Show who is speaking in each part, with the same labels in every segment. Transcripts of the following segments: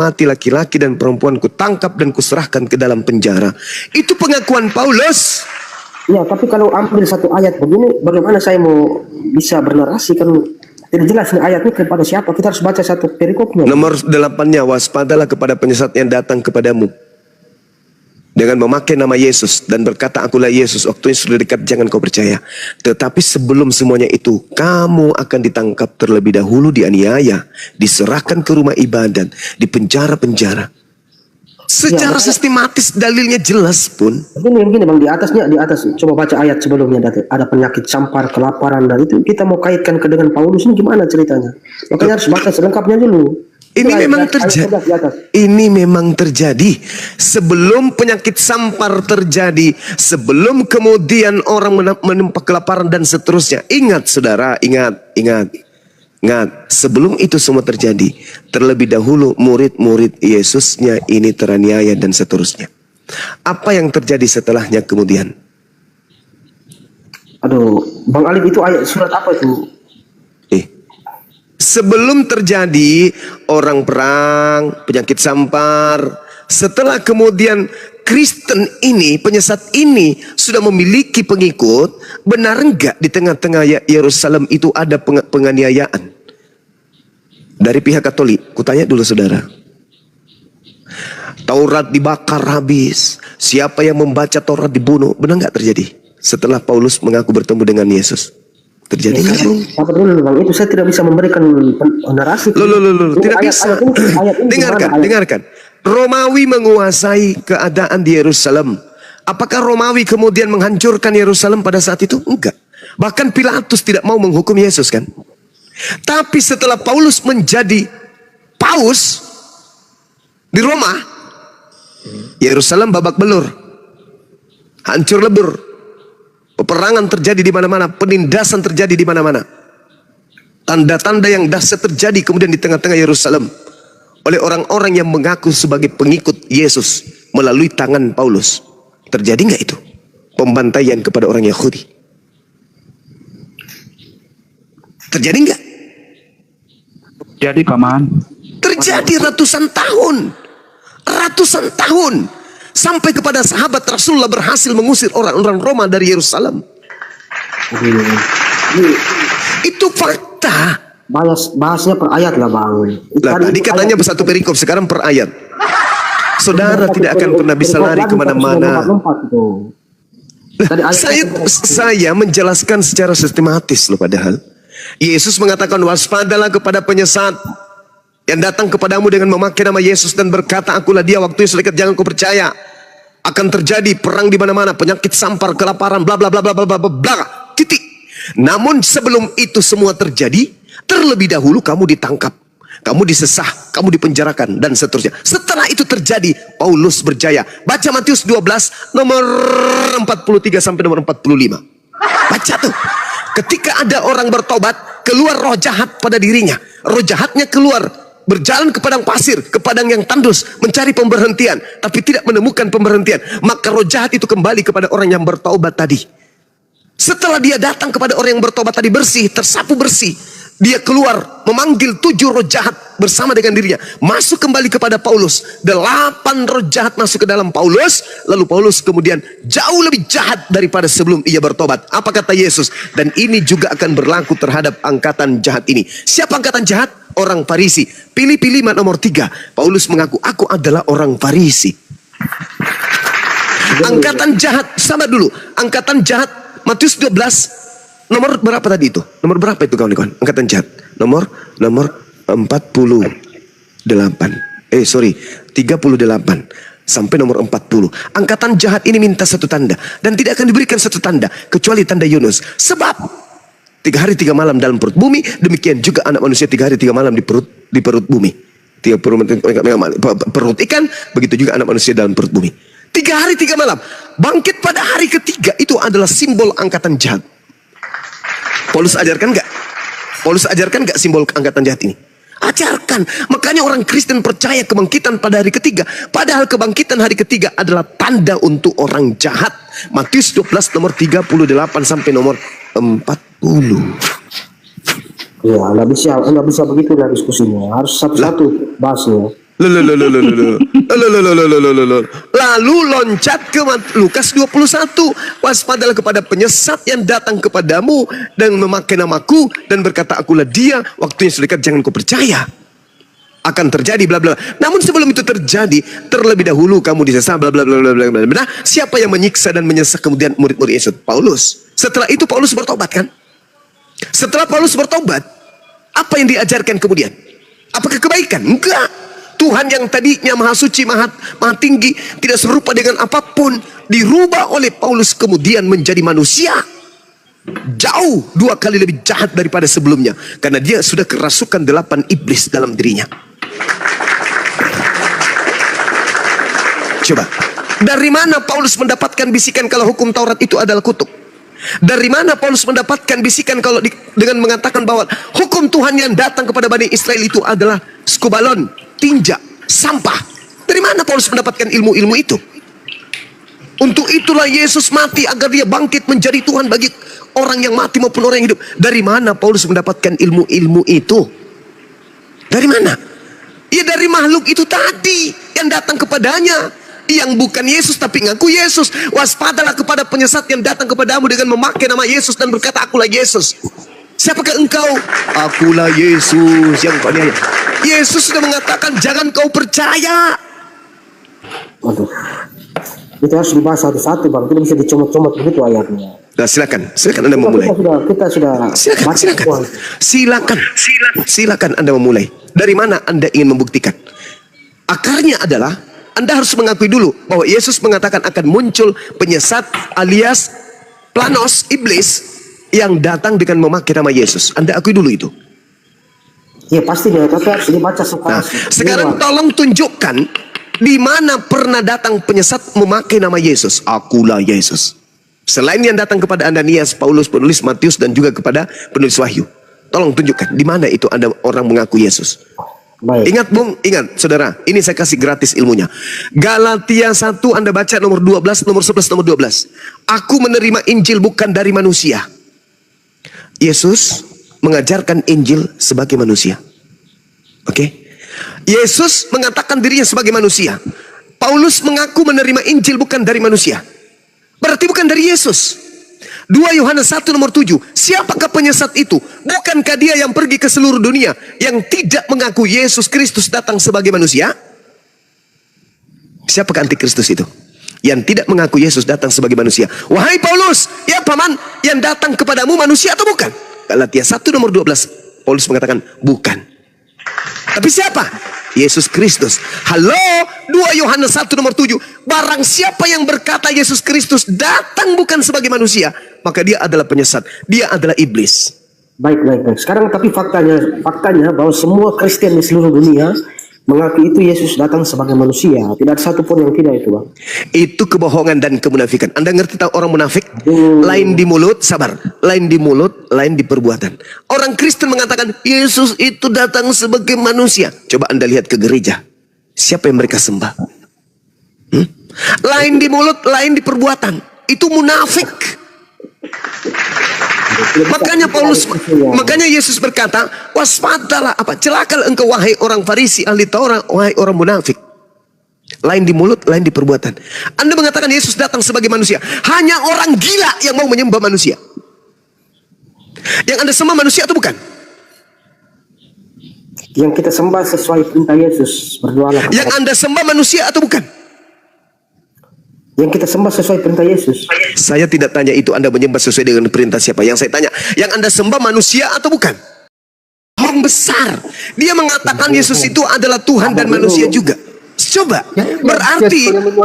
Speaker 1: Mati laki-laki dan perempuan kutangkap dan kuserahkan ke dalam penjara. Itu pengakuan Paulus.
Speaker 2: Ya, tapi kalau ambil satu ayat begini, bagaimana saya mau bisa bernarasi kan tidak jelas nih ayatnya kepada siapa? Kita harus baca satu perikopnya.
Speaker 1: Nomor 8-nya, waspadalah kepada penyesat yang datang kepadamu dengan memakai nama Yesus dan berkata, akulah Yesus, waktunya sudah dekat, jangan kau percaya. Tetapi sebelum semuanya itu, kamu akan ditangkap terlebih dahulu, dianiaya, diserahkan ke rumah ibadat, di penjara-penjara. Secara sistematis dalilnya jelas pun.
Speaker 2: Begini bang, di atas coba baca ayat sebelumnya, ada penyakit sampar, kelaparan, dan itu kita mau kaitkan ke dengan Paulus ini gimana ceritanya? Makanya harus baca selengkapnya dulu.
Speaker 1: Ini memang terjadi sebelum penyakit sampar terjadi, sebelum kemudian orang menimpa kelaparan dan seterusnya. Ingat saudara, ingat. Sebelum itu semua terjadi, terlebih dahulu murid-murid Yesusnya ini teraniaya dan seterusnya. Apa yang terjadi setelahnya kemudian?
Speaker 2: Aduh, Bang Alif, itu ayat surat apa itu?
Speaker 1: Sebelum terjadi orang perang, penyakit sampar, setelah kemudian Kristen ini, penyesat ini sudah memiliki pengikut, benar enggak di tengah-tengah Yerusalem itu ada penganiayaan dari pihak Katolik? Kutanya dulu saudara. Taurat dibakar habis, siapa yang membaca Taurat dibunuh, benar enggak terjadi? Setelah Paulus mengaku bertemu dengan Yesus. Terjadi kan?
Speaker 2: Apa dulu bang, itu saya tidak bisa memberikan narasi.
Speaker 1: Tidak bisa. Dengarkan. Romawi menguasai keadaan di Yerusalem. Apakah Romawi kemudian menghancurkan Yerusalem pada saat itu? Enggak. Bahkan Pilatus tidak mau menghukum Yesus kan. Tapi setelah Paulus menjadi paus di Roma, Yerusalem babak belur, hancur lebur. Peperangan terjadi di mana-mana, penindasan terjadi di mana-mana. Tanda-tanda yang dahsyat terjadi kemudian di tengah-tengah Yerusalem oleh orang-orang yang mengaku sebagai pengikut Yesus melalui tangan Paulus. Terjadi nggak itu? Pembantaian kepada orang Yahudi. Terjadi nggak?
Speaker 3: Jadi paman.
Speaker 1: Terjadi ratusan tahun. Sampai kepada sahabat Rasulullah berhasil mengusir orang-orang Roma dari Yerusalem. Itu fakta.
Speaker 2: Bahasnya per ayat lah bang.
Speaker 1: Tadi katanya satu perikop, sekarang per ayat. Saudara tidak akan pernah bisa lari kemana-mana. Saya menjelaskan secara sistematis loh padahal. Yesus mengatakan, waspadalah kepada penyesat yang datang kepadamu dengan memakai nama Yesus dan berkata, akulah dia, waktunya sudah dekat, jangan kau percaya. Akan terjadi perang di mana-mana, penyakit sampar, kelaparan, bla bla bla bla bla bla bla. Titik. Namun sebelum itu semua terjadi, terlebih dahulu kamu ditangkap, kamu disesah, kamu dipenjarakan dan seterusnya. Setelah itu terjadi, Paulus berjaya. Baca Matius 12 nomor 43 sampai nomor 45. Baca tuh. Ketika ada orang bertobat, keluar roh jahat pada dirinya. Roh jahatnya keluar, berjalan ke padang pasir, ke padang yang tandus, mencari pemberhentian, tapi tidak menemukan pemberhentian. Maka roh jahat itu kembali kepada orang yang bertaubat tadi. Setelah dia datang kepada orang yang bertobat tadi, bersih, tersapu bersih, dia keluar memanggil 7 roh jahat bersama dengan dirinya, masuk kembali kepada Paulus. 8 roh jahat masuk ke dalam Paulus, lalu Paulus kemudian jauh lebih jahat daripada sebelum ia bertobat. Apa kata Yesus? Dan ini juga akan berlaku terhadap angkatan jahat ini. Siapa angkatan jahat? Orang Farisi. Pilih-pilih nomor 3. Paulus mengaku, aku adalah orang Farisi. Angkatan jahat, sama dulu. Angkatan jahat, Matius 12, nomor berapa tadi itu? Nomor berapa itu kawan-kawan? Angkatan jahat. Nomor 38. 38. Sampai nomor 40. Angkatan jahat ini minta satu tanda. Dan tidak akan diberikan satu tanda, kecuali tanda Yunus. Sebab 3 hari 3 malam dalam perut bumi, demikian juga anak manusia 3 hari 3 malam di perut bumi. 30 perut ikan, begitu juga anak manusia dalam perut bumi. 3 hari 3 malam. Bangkit pada hari ketiga, itu adalah simbol angkatan jahat. Paulus ajarkan nggak? Paulus ajarkan nggak simbol angkatan jahat ini? Ajarkan. Makanya orang Kristen percaya kebangkitan pada hari ketiga. Padahal kebangkitan hari ketiga adalah tanda untuk orang jahat. Matius 12 nomor 38 sampai nomor 40.
Speaker 2: Ya, nggak bisa begitu lah diskusinya. Harus satu-satu bahasnya.
Speaker 1: Lalu loncat ke Lukas 21. Waspadalah kepada penyesat yang datang kepadamu dan memakai namaku dan berkata akulah dia, waktunya sudah dekat, jangan kau percaya. Akan terjadi bla bla. Namun sebelum itu terjadi, terlebih dahulu kamu disesat bla bla bla bla bla. Nah, siapa yang menyiksa dan menyesat kemudian murid-murid Yesus? Paulus. Setelah itu Paulus bertobat kan? Setelah Paulus bertobat, apa yang diajarkan kemudian? Apakah kebaikan? Enggak. Tuhan yang tadinya maha suci, maha tinggi, tidak serupa dengan apapun, dirubah oleh Paulus kemudian menjadi manusia. Jauh 2 kali lebih jahat daripada sebelumnya. Karena dia sudah kerasukan 8 iblis dalam dirinya. Coba, dari mana Paulus mendapatkan bisikan kalau hukum Taurat itu adalah kutuk? Dari mana Paulus mendapatkan bisikan kalau dengan mengatakan bahwa hukum Tuhan yang datang kepada Bani Israel itu adalah skubalon, tinja, sampah? Dari mana Paulus mendapatkan ilmu-ilmu itu? Untuk itulah Yesus mati agar dia bangkit menjadi Tuhan bagi orang yang mati maupun orang yang hidup. Dari mana Paulus mendapatkan ilmu-ilmu itu? Dari mana? Ya dari makhluk itu tadi yang datang kepadanya, yang bukan Yesus tapi ngaku Yesus. Waspadalah kepada penyesat yang datang kepadamu dengan memakai nama Yesus dan berkata akulah Yesus. Siapakah engkau? Akulah Yesus yang kau niaya. Yesus sudah mengatakan jangan kau percaya.
Speaker 2: Waduh, itu harus dibahas satu-satu bang, tidak bisa dicomot-comot begitu ayatnya.
Speaker 1: Nah, silakan Anda memulai.
Speaker 2: Kita sudah
Speaker 1: Silakan Anda memulai. Dari mana Anda ingin membuktikan? Akarnya adalah Anda harus mengakui dulu bahwa Yesus mengatakan akan muncul penyesat alias planos, iblis yang datang dengan memakai nama Yesus. Anda akui dulu itu.
Speaker 2: Ya pastinya, tapi harus dibaca sekarang.
Speaker 1: Nah, sekarang tolong tunjukkan di mana pernah datang penyesat memakai nama Yesus. Akulah Yesus. Selain yang datang kepada Ananias, Paulus, penulis Matius, dan juga kepada penulis Wahyu. Tolong tunjukkan di mana itu ada orang mengaku Yesus.
Speaker 2: Baik.
Speaker 1: Ingat Bung, ingat saudara, ini saya kasih gratis ilmunya. Galatia 1 Anda baca nomor 12, nomor 11, nomor 12. Aku menerima Injil bukan dari manusia. Yesus mengajarkan Injil sebagai manusia. Oke? Yesus mengatakan dirinya sebagai manusia. Paulus mengaku menerima Injil bukan dari manusia. Berarti bukan dari Yesus. 2 Yohanes 1 nomor 7. Siapakah penyesat itu? Bukankah dia yang pergi ke seluruh dunia yang tidak mengaku Yesus Kristus datang sebagai manusia? Siapakah antikristus itu? Yang tidak mengaku Yesus datang sebagai manusia. Wahai Paulus, ya paman, yang datang kepadamu manusia atau bukan? Galatia 1 nomor 12. Paulus mengatakan bukan. Tapi siapa? Yesus Kristus. Halo, 2 Yohanes 1 nomor 7. Barang siapa yang berkata Yesus Kristus datang bukan sebagai manusia, maka dia adalah penyesat. Dia adalah iblis.
Speaker 2: Baik. Sekarang tapi faktanya bahwa semua Kristen di seluruh dunia mengaku itu Yesus datang sebagai manusia. Tidak ada satupun yang tidak itu bang.
Speaker 1: Itu kebohongan dan kemunafikan. Anda ngerti tahu orang munafik? Lain di mulut, sabar. Lain di mulut, lain di perbuatan. Orang Kristen mengatakan Yesus itu datang sebagai manusia. Coba Anda lihat ke gereja. Siapa yang mereka sembah? Lain di mulut, lain di perbuatan. Itu munafik. Makanya Yesus berkata, waspadalah, celakalah engkau wahai orang Farisi, ahli Taurat, wahai orang munafik. Lain di mulut, lain di perbuatan. Anda mengatakan Yesus datang sebagai manusia. Hanya orang gila yang mau menyembah manusia. Yang Anda sembah manusia atau bukan?
Speaker 2: Yang kita sembah sesuai perintah Yesus, berdoalah.
Speaker 1: Yang Anda sembah manusia atau bukan?
Speaker 2: Yang kita sembah sesuai perintah Yesus.
Speaker 1: Saya tidak tanya itu Anda menyembah sesuai dengan perintah siapa. Yang saya tanya, yang Anda sembah manusia atau bukan? Orang besar. Dia mengatakan Yesus itu adalah Tuhan dan manusia juga. Coba,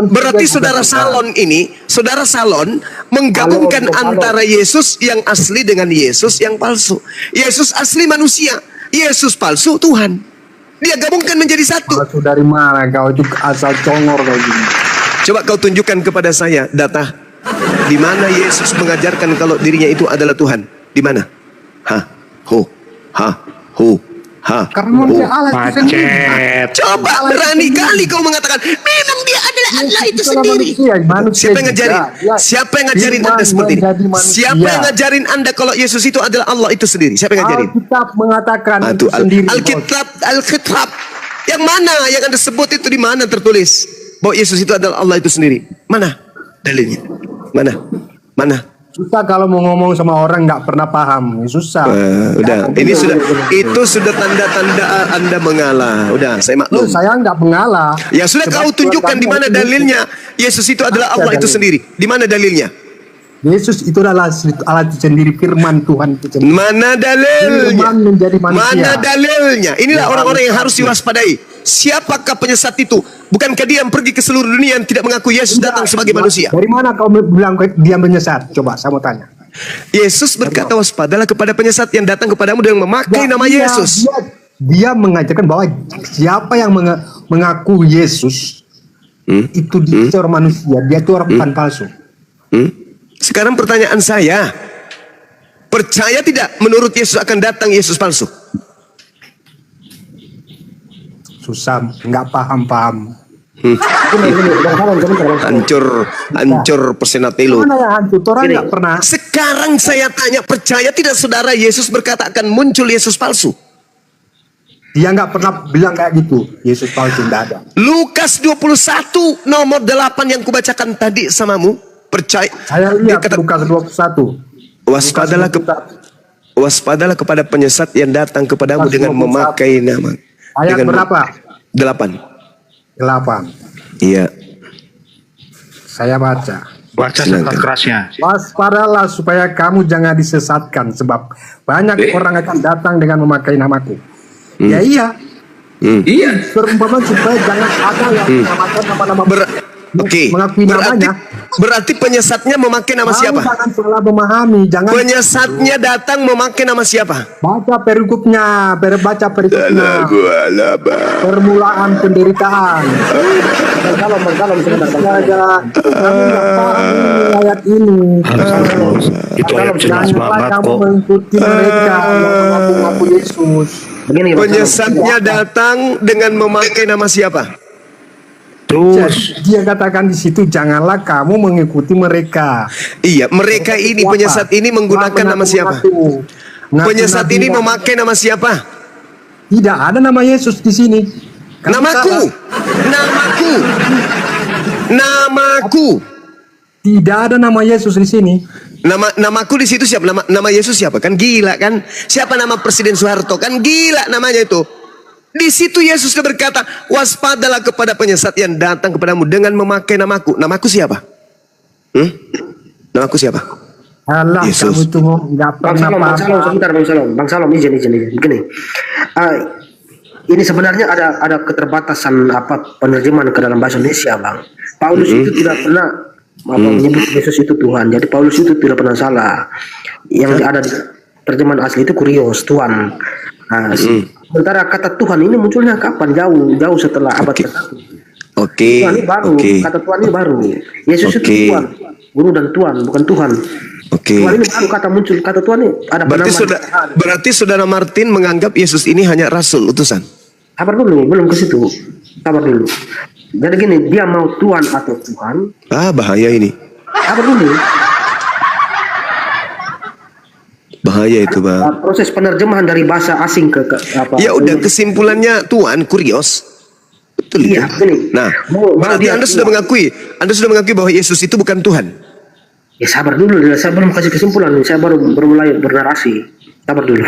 Speaker 1: berarti saudara Salon menggabungkan antara Yesus yang asli dengan Yesus yang palsu. Yesus asli manusia, Yesus palsu Tuhan. Dia gabungkan menjadi satu.
Speaker 3: Palsu dari mana kau itu, asal congor kayak gini.
Speaker 1: Coba kau tunjukkan kepada saya data di mana Yesus mengajarkan kalau dirinya itu adalah Tuhan. Di mana? Ha.
Speaker 3: Karena manusia Allah itu sendiri.
Speaker 4: Macet.
Speaker 1: Coba berani kali kau mengatakan memang dia adalah Allah itu
Speaker 3: Itulah
Speaker 1: sendiri.
Speaker 3: manusia
Speaker 1: Siapa yang
Speaker 3: juga.
Speaker 1: ngajarin?
Speaker 3: Dia
Speaker 1: Siapa yang ngajarin
Speaker 3: firman
Speaker 1: Anda seperti ini?
Speaker 3: menjadi manusia.
Speaker 1: Siapa yang ngajarin Anda kalau Yesus itu adalah Allah itu sendiri? Siapa yang ngajarin?
Speaker 3: Alkitab mengatakan
Speaker 1: Ah,
Speaker 3: itu
Speaker 1: itu
Speaker 3: sendiri.
Speaker 1: Alkitab. Yang mana yang Anda sebut itu di mana tertulis bahwa Yesus itu adalah Allah itu sendiri? Mana dalilnya? Mana?
Speaker 3: Susah kalau mau ngomong sama orang nggak pernah paham, susah.
Speaker 1: Udah, itu sudah tanda-tanda Anda mengalah. Udah, saya
Speaker 3: Loh,
Speaker 1: maklum.
Speaker 3: saya nggak mengalah.
Speaker 1: Ya sudah,
Speaker 3: Sebab
Speaker 1: kau tunjukkan di mana dalilnya Yesus itu adalah Allah itu sendiri. Di mana dalilnya?
Speaker 3: Yesus itu adalah Allah itu sendiri, firman Tuhan itu sendiri.
Speaker 1: Mana dalilnya?
Speaker 3: Firman menjadi manusia.
Speaker 1: Mana dalilnya? Inilah
Speaker 3: Ya,
Speaker 1: orang-orang yang harus
Speaker 3: manusia.
Speaker 1: diwaspadai. Siapakah penyesat itu? Bukankah dia yang pergi ke seluruh dunia yang tidak mengaku Yesus datang sebagai manusia?
Speaker 3: Dari mana kau bilang dia menyesat? Coba saya mau tanya.
Speaker 1: Yesus berkata, waspadalah kepada penyesat yang datang kepadamu dengan memakai nama
Speaker 3: Dia-
Speaker 1: Yesus.
Speaker 3: Dia mengajarkan bahwa siapa yang mengaku Yesus itu dia seorang manusia, dia itu orang Tuhan palsu.
Speaker 1: Sekarang pertanyaan saya, percaya tidak menurut Yesus akan datang Yesus palsu?
Speaker 3: Susah, nggak paham.
Speaker 1: Hancur persenatelo.
Speaker 3: Mana yang hancur? Orang nggak pernah.
Speaker 1: Sekarang saya tanya, percaya tidak saudara Yesus berkata akan muncul Yesus palsu?
Speaker 3: Dia nggak pernah bilang kayak gitu. Yesus palsu nggak ada.
Speaker 1: Lukas 21 nomor 8 yang kubacakan tadi samamu, percaya.
Speaker 3: Saya
Speaker 1: Dia
Speaker 3: lihat
Speaker 1: kata,
Speaker 3: Lukas 21.
Speaker 1: waspadalah kepada penyesat yang datang kepadamu
Speaker 3: Lukas
Speaker 1: dengan
Speaker 3: 21.
Speaker 1: memakai nama.
Speaker 3: Ayat
Speaker 1: Dengan
Speaker 3: berapa?
Speaker 1: 8.
Speaker 3: 8.
Speaker 1: Iya.
Speaker 3: Saya baca.
Speaker 4: Baca
Speaker 1: Silakan.
Speaker 4: sekeras-kerasnya.
Speaker 3: Waspadalah supaya kamu jangan disesatkan, sebab banyak orang akan datang dengan memakai namaku. Ya iya.
Speaker 4: Iya.
Speaker 3: Perumpamaan supaya jangan ada yang menamakan nama-nama
Speaker 1: Oke.
Speaker 3: mengakui namanya.
Speaker 1: Berarti penyesatnya memakai nama
Speaker 3: Kamu
Speaker 1: siapa?
Speaker 3: jangan salah memahami, jangan
Speaker 1: Penyesatnya datang memakai nama siapa?
Speaker 3: baca perikopnya, baca perikopnya. Permulaan penderitaan.
Speaker 2: Bang Salom sebentar.
Speaker 3: Saja kamu nggak paham ayat ini.
Speaker 4: Itu ayat jelas
Speaker 3: Janganlah
Speaker 4: banget
Speaker 3: kamu
Speaker 4: kok.
Speaker 3: mengikuti mereka yang mengaku Yesus.
Speaker 2: Begini Bang Salom.
Speaker 1: Penyesatnya datang dengan memakai nama siapa?
Speaker 4: Terus
Speaker 3: Dia katakan di situ janganlah kamu mengikuti mereka.
Speaker 1: Iya, mereka ini
Speaker 3: Siapa?
Speaker 1: penyesat ini menggunakan nama siapa?
Speaker 3: Mengaku
Speaker 1: Penyesat
Speaker 3: nabi
Speaker 1: ini
Speaker 3: dan-
Speaker 1: memakai nama siapa?
Speaker 3: Tidak ada nama Yesus di sini. Kamu
Speaker 1: Namaku.
Speaker 3: salah.
Speaker 1: Namaku.
Speaker 3: Tidak ada nama Yesus di sini.
Speaker 1: Namaku di situ siapa? Nama Yesus siapa? Kan gila kan? Siapa nama Presiden Soeharto? Kan gila namanya itu. Di situ Yesus berkata, waspadalah kepada penyesat yang datang kepadamu dengan memakai namaku. Namaku siapa? Namaku siapa?
Speaker 3: Alah,
Speaker 1: Yesus.
Speaker 3: kamu itu nggak
Speaker 2: Bang
Speaker 3: pernah
Speaker 2: Salom,
Speaker 3: paham.
Speaker 2: sebentar Bang Salom. Bang Salom izin. Begini. Ini sebenarnya ada keterbatasan penerjemahan ke dalam bahasa Indonesia, Bang. Paulus itu tidak pernah menyebut Yesus itu Tuhan. Jadi Paulus itu tidak pernah salah. Yang ada di terjemahan asli itu kurios, Tuhan. Nah, sementara kata Tuhan ini munculnya kapan? Jauh setelah abad ke-1.
Speaker 1: Oke.
Speaker 2: Tuhan ini baru, kata Tuhan ini baru. Yesus itu
Speaker 1: Oke.
Speaker 2: Tuhan, guru dan Tuhan, bukan Tuhan.
Speaker 1: Oke.
Speaker 2: Tuhan ini baru kata muncul, kata Tuhan ini ada
Speaker 1: Berarti saudara Martin menganggap Yesus ini hanya rasul utusan.
Speaker 2: Sabar dulu, belum ke situ. Sabar dulu. Jadi gini, dia mau Tuhan atau Tuhan.
Speaker 1: Bahaya ini.
Speaker 2: Sabar dulu.
Speaker 1: Bahaya itu, Bang.
Speaker 2: Proses penerjemahan dari bahasa asing ke apa?
Speaker 1: Ya udah, kesimpulannya Tuhan kurios. Betul itu.
Speaker 2: Iya, begini.
Speaker 1: Nah,
Speaker 2: Mau
Speaker 1: berarti
Speaker 2: dia
Speaker 1: Anda sudah
Speaker 2: Tuhan.
Speaker 1: mengakui bahwa Yesus itu bukan Tuhan.
Speaker 2: Ya sabar dulu, saya belum kasih kesimpulan. Saya baru mulai bernarasi. Sabar dulu.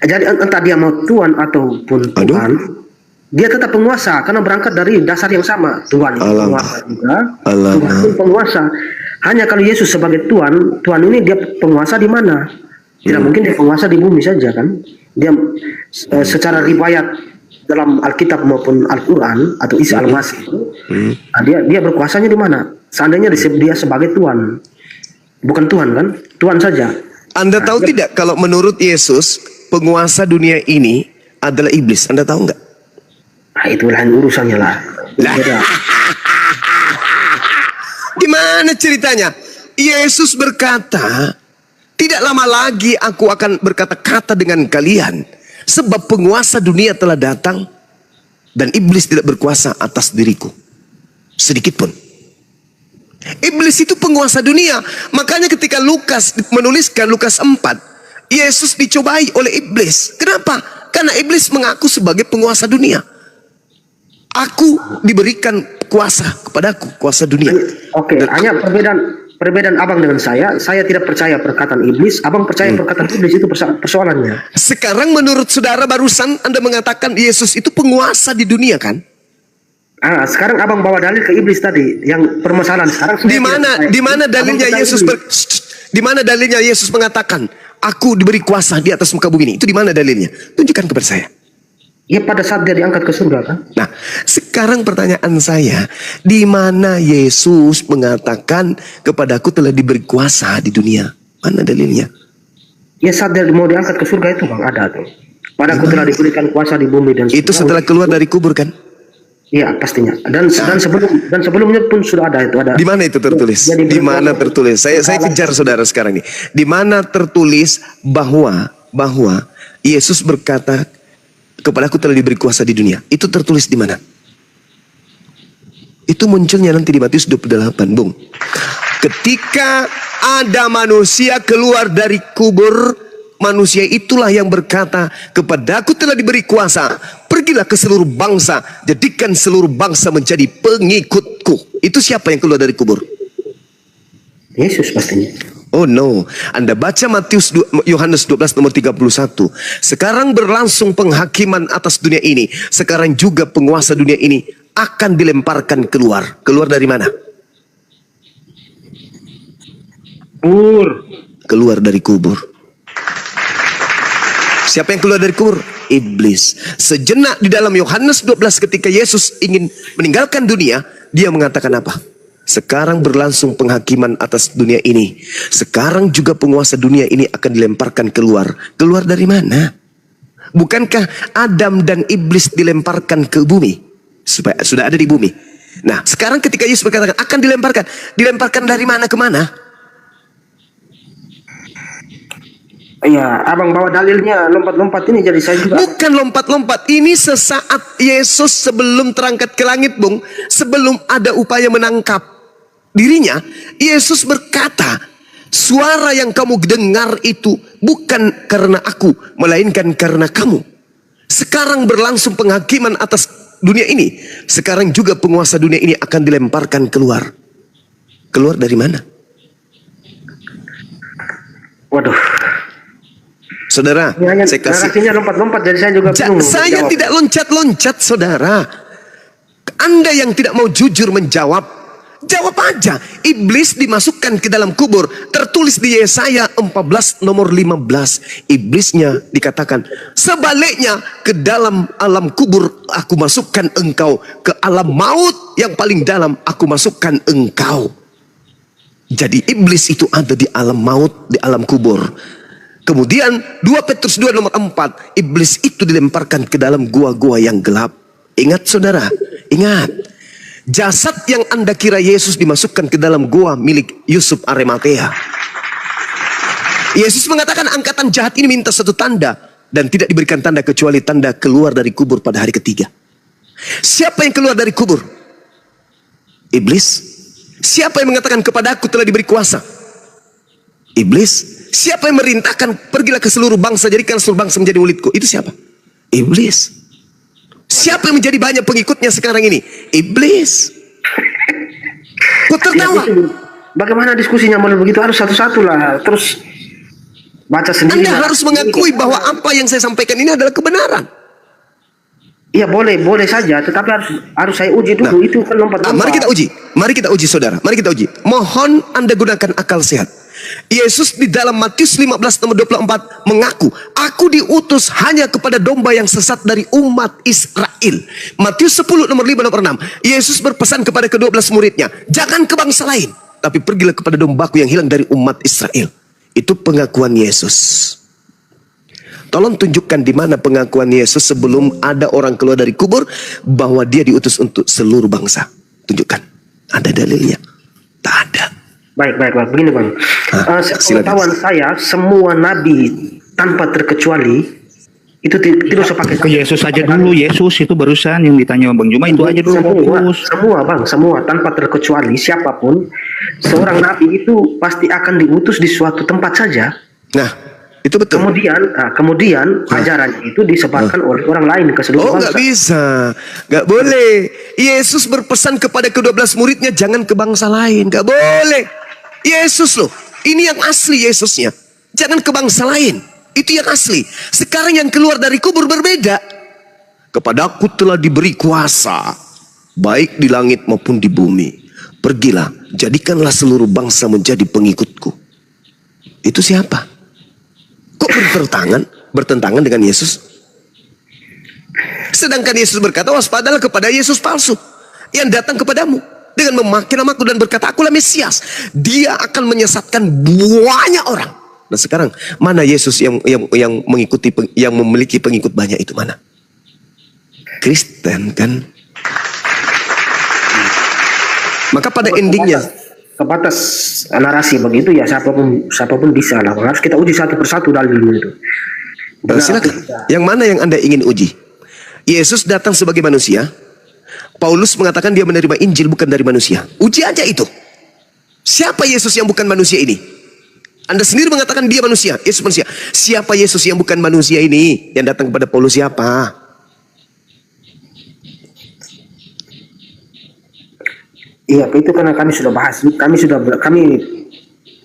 Speaker 2: Jadi entah dia mau Tuhan ataupun
Speaker 1: Aduh.
Speaker 2: Tuhan, dia tetap penguasa karena berangkat dari dasar yang sama. Tuhan itu
Speaker 1: Alamak.
Speaker 2: penguasa juga.
Speaker 1: Alamak.
Speaker 2: Tuhan pun penguasa. Hanya kalau Yesus sebagai Tuhan, Tuhan ini dia penguasa di mana? Tidak mungkin dia penguasa di bumi saja kan? Dia secara riwayat dalam Alkitab maupun Al-Quran atau Isa Al-Masih, nah, dia berkuasanya di mana? Seandainya dia sebagai Tuhan, bukan Tuhan kan? Tuhan saja.
Speaker 1: Anda tahu tidak kalau menurut Yesus penguasa dunia ini adalah iblis? Anda tahu nggak?
Speaker 2: Nah, itu lain urusannya lah. Beda.
Speaker 1: Gimana ceritanya? Yesus berkata, tidak lama lagi aku akan berkata-kata dengan kalian. Sebab penguasa dunia telah datang dan iblis tidak berkuasa atas diriku sedikit pun. Iblis itu penguasa dunia. Makanya ketika Lukas menuliskan Lukas 4, Yesus dicobai oleh iblis. Kenapa? Karena iblis mengaku sebagai penguasa dunia. Aku diberikan kuasa kepadaku, kuasa dunia.
Speaker 2: Oke, hanya perbedaan abang dengan saya tidak percaya perkataan iblis, abang percaya perkataan iblis, itu persoalannya.
Speaker 1: Sekarang menurut saudara barusan Anda mengatakan Yesus itu penguasa di dunia kan?
Speaker 2: Sekarang abang bawa dalil ke iblis tadi, yang permasalahan sekarang.
Speaker 1: Di mana dalilnya Yesus di mana dalilnya Yesus mengatakan aku diberi kuasa di atas muka bumi ini? Itu di mana dalilnya? Tunjukkan kepada saya.
Speaker 2: Ya pada saat dia diangkat ke surga kan?
Speaker 1: Nah, sekarang pertanyaan saya, di mana Yesus mengatakan kepadaku telah diberi kuasa di dunia? Mana dalilnya?
Speaker 2: Ya saat dia mau diangkat ke surga itu bang, ada tuh. Padaku telah diberikan kuasa di bumi dan
Speaker 1: itu setelah keluar dari kubur kan?
Speaker 2: Iya pastinya. Dan sebelumnya pun sudah ada itu, ada.
Speaker 1: Di mana itu tertulis? Di mana tertulis? Saya kejar saudara sekarang ini. Di mana tertulis bahwa Yesus berkata kepadaku telah diberi kuasa di dunia? Itu tertulis di mana? Itu munculnya nanti di Matius 28, Bung. Ketika ada manusia keluar dari kubur, manusia itulah yang berkata, kepadaku telah diberi kuasa, pergilah ke seluruh bangsa, jadikan seluruh bangsa menjadi pengikutku. Itu siapa yang keluar dari kubur?
Speaker 2: Yesus pastinya.
Speaker 1: Oh no, Anda baca Yohanes 12 nomor 31. Sekarang berlangsung penghakiman atas dunia ini. Sekarang juga penguasa dunia ini akan dilemparkan keluar. Keluar dari mana? Keluar dari kubur. Siapa yang keluar dari kubur? Iblis. Sejenak di dalam Yohanes 12 ketika Yesus ingin meninggalkan dunia, dia mengatakan apa? Sekarang berlangsung penghakiman atas dunia ini. Sekarang juga penguasa dunia ini akan dilemparkan keluar. Keluar dari mana? Bukankah Adam dan iblis dilemparkan ke bumi? Sudah ada di bumi. Nah, sekarang ketika Yesus berkata akan dilemparkan. Dilemparkan dari mana ke mana?
Speaker 2: Iya, abang bawa dalilnya lompat-lompat ini, jadi saya juga.
Speaker 1: Bukan lompat-lompat. Ini sesaat Yesus sebelum terangkat ke langit, Bung. Sebelum ada upaya menangkap dirinya, Yesus berkata, suara yang kamu dengar itu bukan karena aku, melainkan karena kamu. Sekarang berlangsung penghakiman atas dunia ini. Sekarang juga penguasa dunia ini akan dilemparkan keluar. Keluar dari mana?
Speaker 2: Waduh.
Speaker 1: Saudara, saya kasih.
Speaker 2: Lompat-lompat, jadi saya juga bingung.
Speaker 1: Saya tidak loncat-loncat, saudara. Anda yang tidak mau jujur menjawab, jawab aja. Iblis dimasukkan ke dalam kubur. Tertulis di Yesaya 14 nomor 15. Iblisnya dikatakan, sebaliknya ke dalam alam kubur aku masukkan engkau. Ke alam maut yang paling dalam aku masukkan engkau. Jadi iblis itu ada di alam maut, di alam kubur. Kemudian 2 Petrus 2 nomor 4, iblis itu dilemparkan ke dalam gua-gua yang gelap. Ingat saudara, ingat. Jasad yang Anda kira Yesus dimasukkan ke dalam gua milik Yusuf Arimatea. Yesus mengatakan angkatan jahat ini minta satu tanda, dan tidak diberikan tanda kecuali tanda keluar dari kubur pada hari ketiga. Siapa yang keluar dari kubur? Iblis. Siapa yang mengatakan kepadaku telah diberi kuasa? Iblis. Siapa yang merintahkan pergilah ke seluruh bangsa, jadikan seluruh bangsa menjadi muridku? Itu siapa? Iblis. Siapa yang menjadi banyak pengikutnya sekarang ini? Iblis. Kok tertawa?
Speaker 2: Bagaimana diskusinya malah begitu? Harus satu-satu lah. Terus baca sendiri.
Speaker 1: Anda harus mengakui bahwa apa yang saya sampaikan ini adalah kebenaran.
Speaker 2: Iya boleh saja, tetapi harus saya uji dulu. Itu kan lompat-lompat.
Speaker 1: Mari kita uji saudara. Mari kita uji. Mohon Anda gunakan akal sehat. Yesus di dalam Matius 15 nomor 24 mengaku, aku diutus hanya kepada domba yang sesat dari umat Israel. Matius 10 nomor 5 nomor 6, Yesus berpesan kepada ke-12 muridnya, jangan ke bangsa lain, tapi pergilah kepada dombaku yang hilang dari umat Israel. Itu pengakuan Yesus. Tolong tunjukkan di mana pengakuan Yesus sebelum ada orang keluar dari kubur bahwa dia diutus untuk seluruh bangsa. Tunjukkan. Ada dalilnya? Tak ada.
Speaker 2: Baik. Begini bang. Sepengetahuan saya, semua nabi tanpa terkecuali Itu tidak usah pakai
Speaker 4: Ke Yesus aja dulu. Yesus itu barusan yang ditanya Bang Juma itu aja dulu fokus.
Speaker 2: semua bang, semua tanpa terkecuali siapapun seorang nabi itu pasti akan diutus di suatu tempat saja.
Speaker 1: Nah, itu betul.
Speaker 2: Kemudian ajaran itu disebarkan oleh orang lain ke seluruh
Speaker 1: Oh, nggak
Speaker 2: bangsa.
Speaker 1: bisa, nggak boleh. Yesus berpesan kepada ke-12 muridnya jangan ke bangsa lain, nggak boleh. Yesus loh, ini yang asli Yesusnya. Jangan ke bangsa lain, itu yang asli. Sekarang yang keluar dari kubur berbeda. Kepadaku telah diberi kuasa, baik di langit maupun di bumi. Pergilah, jadikanlah seluruh bangsa menjadi pengikutku. Itu siapa? Kok bertentangan dengan Yesus? Sedangkan Yesus berkata, waspadalah kepada Yesus palsu yang datang kepadamu dengan memakai namaku dan berkata, akulah Mesias. Dia akan menyesatkan banyak orang. Nah sekarang mana Yesus yang mengikuti, yang memiliki pengikut banyak itu mana? Kristen kan? Maka pada endingnya
Speaker 2: Kebatas narasi begitu ya, siapapun bisa lah. Harus kita uji satu persatu dalilnya itu. Benar
Speaker 1: silakan.
Speaker 2: atau tidak?
Speaker 1: Yang mana yang Anda ingin uji? Yesus datang sebagai manusia. Paulus mengatakan dia menerima Injil bukan dari manusia. Uji aja itu. Siapa Yesus yang bukan manusia ini? Anda sendiri mengatakan dia manusia, Yesus manusia. Siapa Yesus yang bukan manusia ini? Yang datang kepada Paulus siapa?
Speaker 2: Iya, itu karena kami sudah bahas. Kami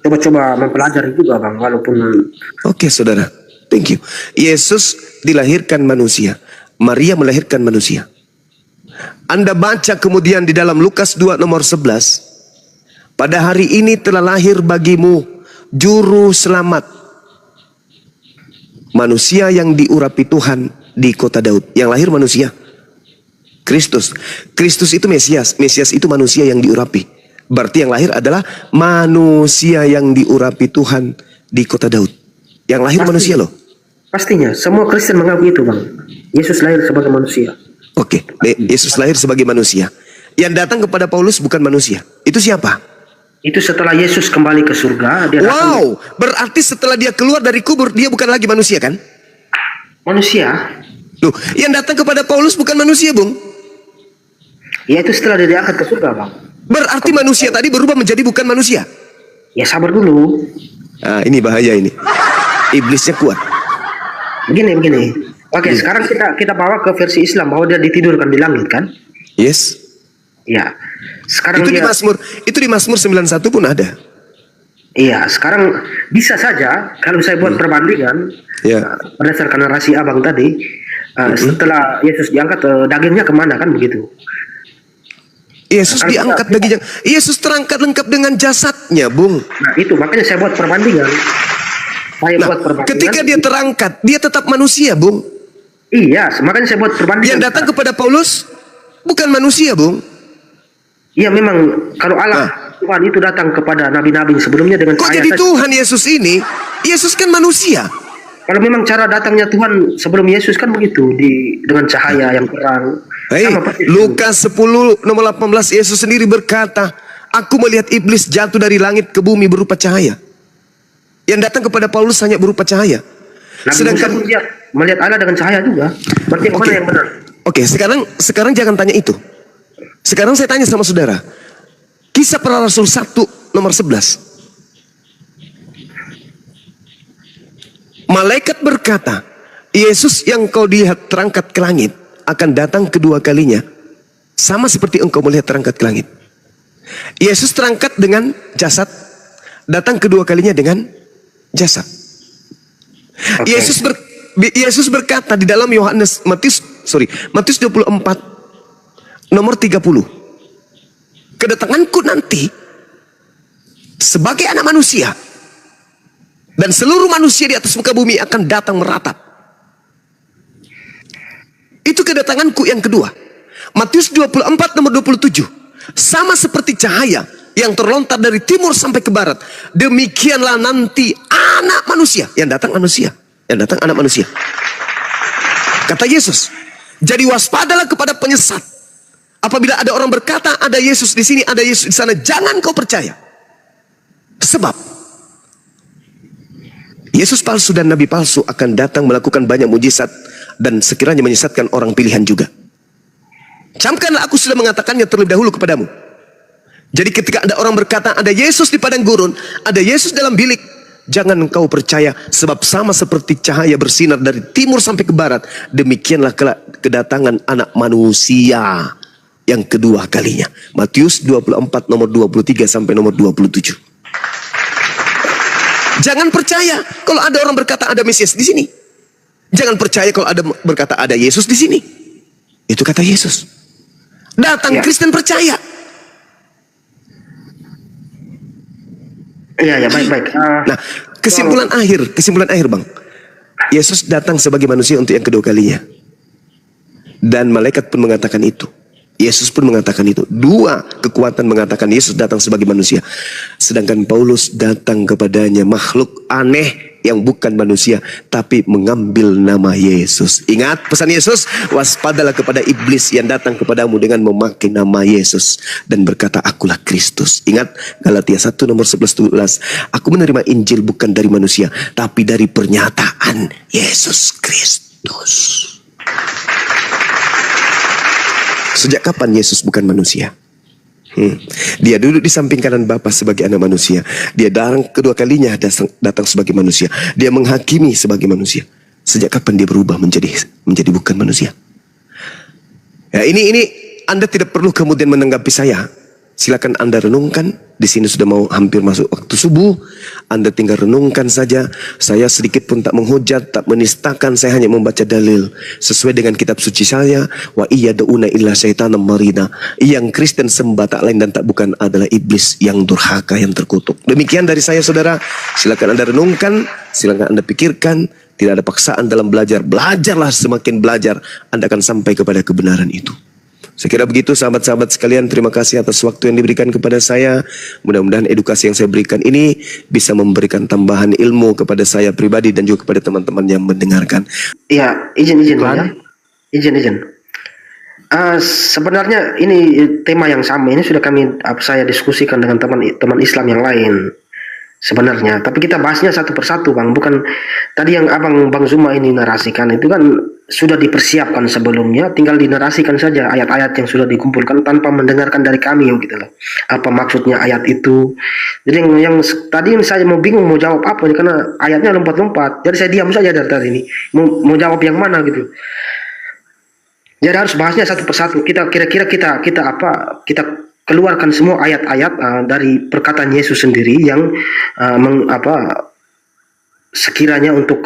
Speaker 2: coba-coba mempelajari juga bang, walaupun
Speaker 1: Oke saudara, thank you. Yesus dilahirkan manusia, Maria melahirkan manusia. Anda baca kemudian di dalam Lukas 2 nomor 11. Pada hari ini telah lahir bagimu Juru Selamat, manusia yang diurapi Tuhan di kota Daud. Yang lahir manusia, Kristus. Kristus itu Mesias. Mesias itu manusia yang diurapi. Berarti yang lahir adalah manusia yang diurapi Tuhan di kota Daud. Yang lahir manusia loh.
Speaker 2: pastinya semua Kristen mengaku itu bang. Yesus lahir sebagai manusia.
Speaker 1: Oke, Yesus lahir sebagai manusia. Yang datang kepada Paulus bukan manusia. Itu siapa?
Speaker 2: Itu setelah Yesus kembali ke surga, dia datang
Speaker 1: Wow, berarti setelah dia keluar dari kubur, dia bukan lagi manusia kan?
Speaker 2: manusia.
Speaker 1: Loh, yang datang kepada Paulus bukan manusia, Bung.
Speaker 2: Ya itu setelah dia diangkat ke surga bang.
Speaker 1: Berarti manusia tadi berubah menjadi bukan manusia.
Speaker 2: Ya sabar dulu.
Speaker 1: Ah, ini bahaya ini. Iblisnya kuat.
Speaker 2: Begini. Oke, sekarang kita bawa ke versi Islam bahwa dia ditidurkan di langit kan?
Speaker 1: Yes.
Speaker 2: Ya. Sekarang
Speaker 1: Itu di
Speaker 2: dia,
Speaker 1: Mazmur 91 pun ada.
Speaker 2: iya, sekarang bisa saja kalau saya buat perbandingan
Speaker 1: Ya.
Speaker 2: berdasarkan narasi abang tadi, setelah Yesus diangkat dagingnya kemana kan begitu?
Speaker 1: Yesus
Speaker 2: Kalau
Speaker 1: diangkat
Speaker 2: kita-
Speaker 1: dagingnya. Yesus terangkat lengkap dengan jasadnya, Bung.
Speaker 2: Nah itu makanya saya buat perbandingan.
Speaker 1: Nah, ketika dia terangkat, dia tetap manusia, Bung.
Speaker 2: Iya, makanya saya buat perbandingan.
Speaker 1: Yang datang kepada Paulus bukan manusia, Bung.
Speaker 2: Iya memang kalau Allah Tuhan itu datang kepada nabi-nabi sebelumnya dengan
Speaker 1: Kok
Speaker 2: cahaya
Speaker 1: jadi
Speaker 2: saja.
Speaker 1: Tuhan Yesus ini? Yesus kan manusia.
Speaker 2: Kalau memang cara datangnya Tuhan sebelum Yesus kan begitu dengan cahaya yang terang.
Speaker 1: Hei,
Speaker 2: Sama persis.
Speaker 1: Lukas 10 nomor 18, Yesus sendiri berkata, aku melihat iblis jatuh dari langit ke bumi berupa cahaya. Yang datang kepada Paulus hanya berupa cahaya.
Speaker 2: Nabi Musa pun dia melihat Allah dengan cahaya juga. Berarti yang mana yang benar?
Speaker 1: Oke, sekarang jangan tanya itu. Sekarang saya tanya sama saudara. Kisah Para Rasul 1 nomor 11. Malaikat berkata, Yesus yang kau lihat terangkat ke langit akan datang kedua kalinya, sama seperti engkau melihat terangkat ke langit. Yesus terangkat dengan jasad, datang kedua kalinya dengan jasad.
Speaker 2: Oke.
Speaker 1: Yesus berkata di dalam Matius 24 nomor 30. Kedatanganku nanti sebagai anak manusia dan seluruh manusia di atas muka bumi akan datang meratap. Itu kedatanganku yang kedua. Matius 24 nomor 27. Sama seperti cahaya yang terlontar dari timur sampai ke barat, demikianlah nanti anak manusia. Yang datang manusia, yang datang anak manusia. Kata Yesus, jadi waspadalah kepada penyesat. Apabila ada orang berkata ada Yesus di sini, ada Yesus di sana, jangan kau percaya. Sebab Yesus palsu dan nabi palsu akan datang melakukan banyak mujizat dan sekiranya menyesatkan orang pilihan juga. Camkanlah aku sudah mengatakannya terlebih dahulu kepadamu. Jadi ketika ada orang berkata ada Yesus di padang gurun, ada Yesus dalam bilik, jangan engkau percaya, sebab sama seperti cahaya bersinar dari timur sampai ke barat, demikianlah kedatangan Anak Manusia yang kedua kalinya. Matius 24 nomor 23 sampai nomor 27. Jangan percaya kalau ada orang berkata ada Mesias di sini. Jangan percaya kalau ada berkata ada Yesus di sini. Itu kata Yesus. Datang Kristen percaya.
Speaker 2: Iya, baik.
Speaker 1: Nah, kesimpulan akhir Bang. Yesus datang sebagai manusia untuk yang kedua kalinya. Dan malaikat pun mengatakan itu. Yesus pun mengatakan itu. Dua kekuatan mengatakan Yesus datang sebagai manusia. Sedangkan Paulus datang kepadanya makhluk aneh yang bukan manusia, tapi mengambil nama Yesus. Ingat pesan Yesus, waspadalah kepada iblis yang datang kepadamu dengan memakai nama Yesus dan berkata akulah Kristus. Ingat Galatia 1 nomor 11-12. Aku menerima Injil bukan dari manusia, tapi dari pernyataan Yesus Kristus. Sejak kapan Yesus bukan manusia? Dia duduk di samping kanan Bapa sebagai anak manusia. Dia datang kedua kalinya datang sebagai manusia. Dia menghakimi sebagai manusia. Sejak kapan dia berubah menjadi bukan manusia? Ya, ini Anda tidak perlu kemudian menanggapi saya. Silakan Anda renungkan. Di sini sudah mau hampir masuk waktu subuh. Anda tinggal renungkan saja. Saya sedikit pun tak menghujat, tak menistakan. Saya hanya membaca dalil sesuai dengan kitab suci saya. Wa iyad'una illa syaitanam marina. Yang Kristen sembah tak lain dan tak bukan adalah iblis yang durhaka, yang terkutuk. Demikian dari saya, saudara. Silakan Anda renungkan, silakan Anda pikirkan. Tidak ada paksaan dalam belajar. Belajarlah, semakin belajar Anda akan sampai kepada kebenaran itu. Saya kira begitu sahabat-sahabat sekalian. Terima kasih atas waktu yang diberikan kepada saya. Mudah-mudahan edukasi yang saya berikan ini bisa memberikan tambahan ilmu kepada saya pribadi dan juga kepada teman-teman yang mendengarkan.
Speaker 2: Iya, izin ya. Izin. Sebenarnya ini tema yang sama. Ini sudah saya diskusikan dengan teman Islam yang lain. Sebenarnya, tapi kita bahasnya satu persatu, Bang. Bukan tadi yang Bang Zuma ini narasikan itu kan sudah dipersiapkan sebelumnya, tinggal dinarasikan saja ayat-ayat yang sudah dikumpulkan tanpa mendengarkan dari kami, gitu loh. Apa maksudnya ayat itu? Jadi yang tadi saya mau bingung mau jawab apa nih, karena ayatnya lompat-lompat. Jadi saya diam saja dari tadi ini. Mau jawab yang mana gitu. Jadi harus bahasnya satu persatu. Kita kira-kira kita keluarkan semua ayat-ayat dari perkataan Yesus sendiri yang sekiranya untuk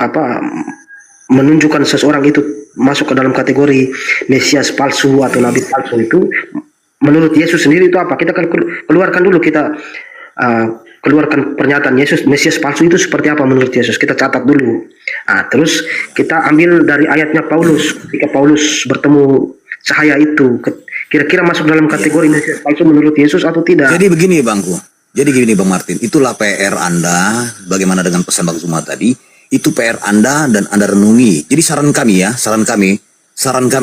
Speaker 2: menunjukkan seseorang itu masuk ke dalam kategori Mesias palsu atau Nabi palsu itu menurut Yesus sendiri itu apa? Kita keluarkan dulu, kita keluarkan pernyataan Yesus Mesias palsu itu seperti apa menurut Yesus, kita catat dulu. Terus kita ambil dari ayatnya Paulus, ketika Paulus bertemu cahaya itu, kira-kira masuk dalam kategori Mesias palsu menurut Yesus atau tidak?
Speaker 5: Jadi begini Bangku, jadi gini Bang Martin, itulah PR Anda, bagaimana dengan pesan Bang Zuma tadi, itu PR Anda dan Anda renungi. Jadi saran kami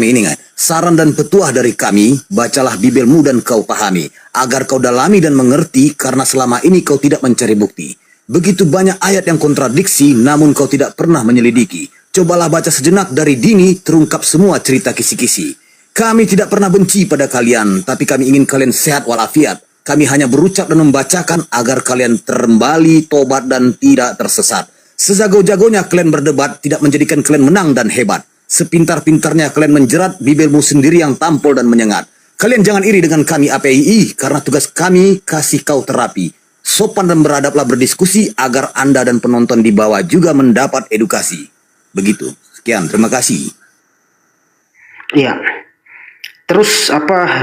Speaker 5: ini saran dan petuah dari kami, bacalah Bibelmu dan kau pahami, agar kau dalami dan mengerti, karena selama ini kau tidak mencari bukti. Begitu banyak ayat yang kontradiksi, namun kau tidak pernah menyelidiki. Cobalah baca sejenak dari dini, terungkap semua cerita kisi-kisi. Kami tidak pernah benci pada kalian, tapi kami ingin kalian sehat walafiat. Kami hanya berucap dan membacakan agar kalian kembali tobat dan tidak tersesat. Sejago-jagonya kalian berdebat tidak menjadikan kalian menang dan hebat. Sepintar-pintarnya kalian menjerat Bibelmu sendiri yang tampol dan menyengat. Kalian jangan iri dengan kami APII, karena tugas kami kasih kau terapi. Sopan dan beradablah berdiskusi agar Anda dan penonton di bawah juga mendapat edukasi. Begitu. Sekian, terima kasih.
Speaker 2: Iya. Terus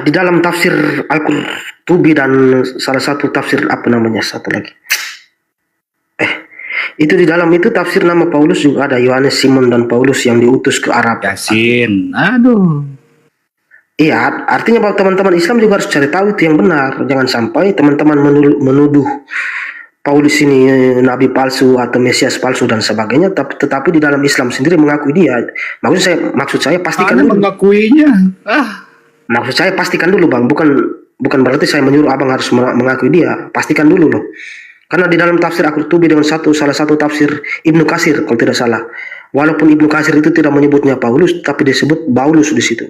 Speaker 2: di dalam tafsir Al-Qurtubi dan salah satu tafsir satu lagi. Itu di dalam itu tafsir nama Paulus juga ada, Yohanes, Simon dan Paulus yang diutus ke Arab.
Speaker 4: Yasin, aduh.
Speaker 2: Iya, artinya bahwa teman-teman Islam juga harus cari tahu itu yang benar. Jangan sampai teman-teman menuduh Paulus ini nabi palsu atau Mesias palsu dan sebagainya, tetapi di dalam Islam sendiri mengakui dia. Maksud saya pastikan dulu.
Speaker 4: Mengakuinya.
Speaker 2: Maksud saya pastikan dulu, Bang. Bukan berarti saya menyuruh Abang harus mengakui dia. Pastikan dulu loh. Karena di dalam tafsir Al-Qurtubi dengan salah satu tafsir Ibnu Katsir kalau tidak salah, Walaupun Ibnu Katsir itu tidak menyebutnya Paulus, tapi disebut Baulus di situ.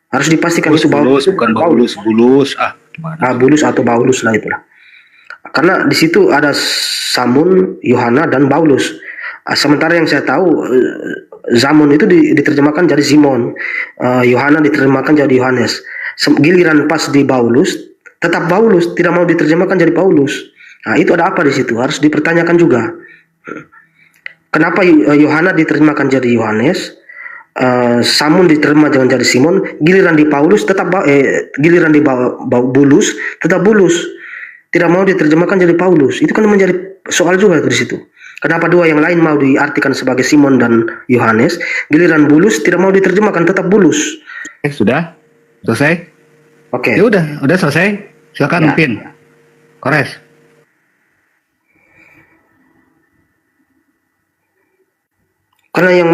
Speaker 2: Harus dipastikan itu
Speaker 4: Bulus, bukan Paulus, Bulus. Gimana?
Speaker 2: Bulus atau Baulus lah itulah. Karena di situ ada Samun, Yohana dan Paulus. Sementara yang saya tahu Zamun itu diterjemahkan jadi Simon, Yohana diterjemahkan jadi Yohanes. Giliran pas di Paulus, tetap Paulus, tidak mau diterjemahkan jadi Paulus. Nah, itu ada apa di situ? Harus dipertanyakan juga. Kenapa Yohana diterjemahkan jadi Yohanes, Samun diterjemahkan jadi Simon, giliran di Paulus tetap giliran di Bulus tetap Bulus, tidak mau diterjemahkan jadi Paulus. Itu kan menjadi soal juga di situ. Kenapa dua yang lain mau diartikan sebagai Simon dan Yohanes, giliran Bulus tidak mau diterjemahkan tetap Bulus?
Speaker 4: Sudah selesai?
Speaker 2: Oke.
Speaker 4: Ya udah selesai. Silakan
Speaker 2: Ya.
Speaker 4: mungkin. Kores.
Speaker 2: Karena yang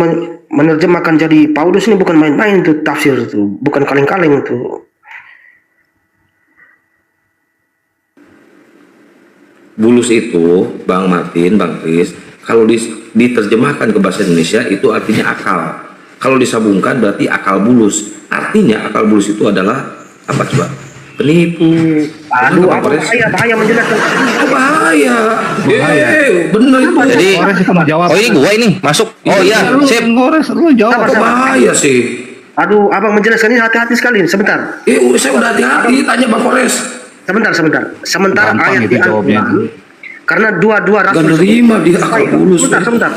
Speaker 2: menerjemahkan jadi Paulus ini bukan main-main itu tafsir itu, bukan kaleng-kaleng itu.
Speaker 6: Bulus itu, Bang Martin, Bang Kris, kalau diterjemahkan ke bahasa Indonesia itu artinya akal. Kalau disambungkan berarti akal bulus. Artinya akal bulus itu adalah apa coba? Penipu.
Speaker 2: Aduh,
Speaker 6: Bang Kores?
Speaker 2: bahaya menjelaskan.
Speaker 6: Bahaya. Bener itu.
Speaker 7: Jadi,
Speaker 4: Kores itu mau jawab.
Speaker 7: oh ini gua ini masuk. Oh iya, sip.
Speaker 4: Kores, lu jawab.
Speaker 6: Kok bahaya sih?
Speaker 2: Aduh, abang menjelaskan ini hati-hati sekali. Sebentar,
Speaker 6: Saya udah hati-hati tanya Bang Kores.
Speaker 2: sebentar
Speaker 4: Gampang
Speaker 2: ayat
Speaker 4: itu
Speaker 2: di
Speaker 4: jawabnya.
Speaker 2: Al-Quran. Karena dua
Speaker 6: Gak
Speaker 2: rasul.
Speaker 6: nerima dia akal bulus.
Speaker 2: Sebentar.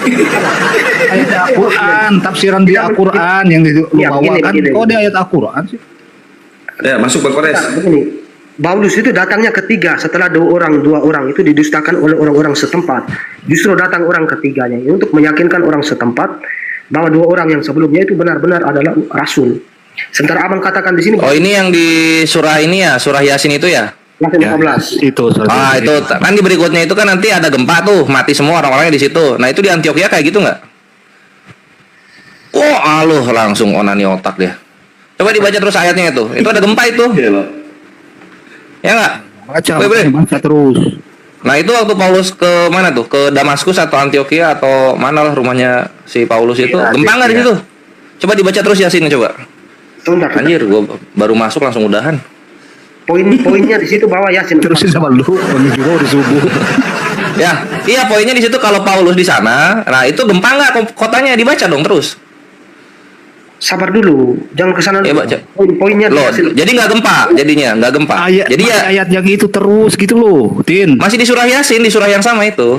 Speaker 4: Ayat Al-Quran, tafsiran di Al-Quran yang lu
Speaker 2: Ya,
Speaker 4: bawakan.
Speaker 2: begini.
Speaker 4: Kok di ayat Al-Quran sih?
Speaker 6: Ya, masuk Bang Kores.
Speaker 2: Begini, Paulus itu datangnya ketiga setelah dua orang itu didustakan oleh orang-orang setempat. Justru datang orang ketiganya untuk meyakinkan orang setempat bahwa dua orang yang sebelumnya itu benar-benar adalah rasul. Sementara abang katakan di sini
Speaker 7: Oh ini yang di surah ini ya, surah Yasin itu ya.
Speaker 2: Yasin 15.
Speaker 4: Itu.
Speaker 7: Ah itu kan di berikutnya itu kan nanti ada gempa tuh, mati semua orang-orangnya di situ. Nah itu di Antioquia kayak gitu nggak? Oh aluh langsung onani otak dia. Coba dibaca terus ayatnya itu. Itu ada gempa itu. Ya nggak?
Speaker 4: Baca,
Speaker 7: Boleh.
Speaker 4: baca terus.
Speaker 7: Nah itu waktu Paulus ke mana tuh? Ke Damaskus atau Antioquia atau mana lah rumahnya si Paulus itu?
Speaker 2: Iya,
Speaker 7: Gempa nggak di
Speaker 2: iya.
Speaker 7: situ? Coba dibaca terus Yasin coba.
Speaker 2: Sebentar.
Speaker 7: Anjir, gua baru masuk langsung udahan.
Speaker 2: Poinnya di situ bahwa Yasin.
Speaker 4: Terusin sama lu, menuju di subuh.
Speaker 7: Ya, iya poinnya di situ kalau Paulus di sana. Nah itu gempa nggak kotanya dibaca dong terus.
Speaker 2: Sabar dulu, jangan ke sana
Speaker 7: Ya
Speaker 2: dulu.
Speaker 7: baca.
Speaker 2: Poinnya di
Speaker 7: Loh,
Speaker 2: Yasin.
Speaker 7: jadi nggak gempa, jadinya nggak gempa. Jadi ya
Speaker 4: ayat yang itu terus gitu loh, Tin.
Speaker 7: masih di surah Yasin, di surah yang sama itu.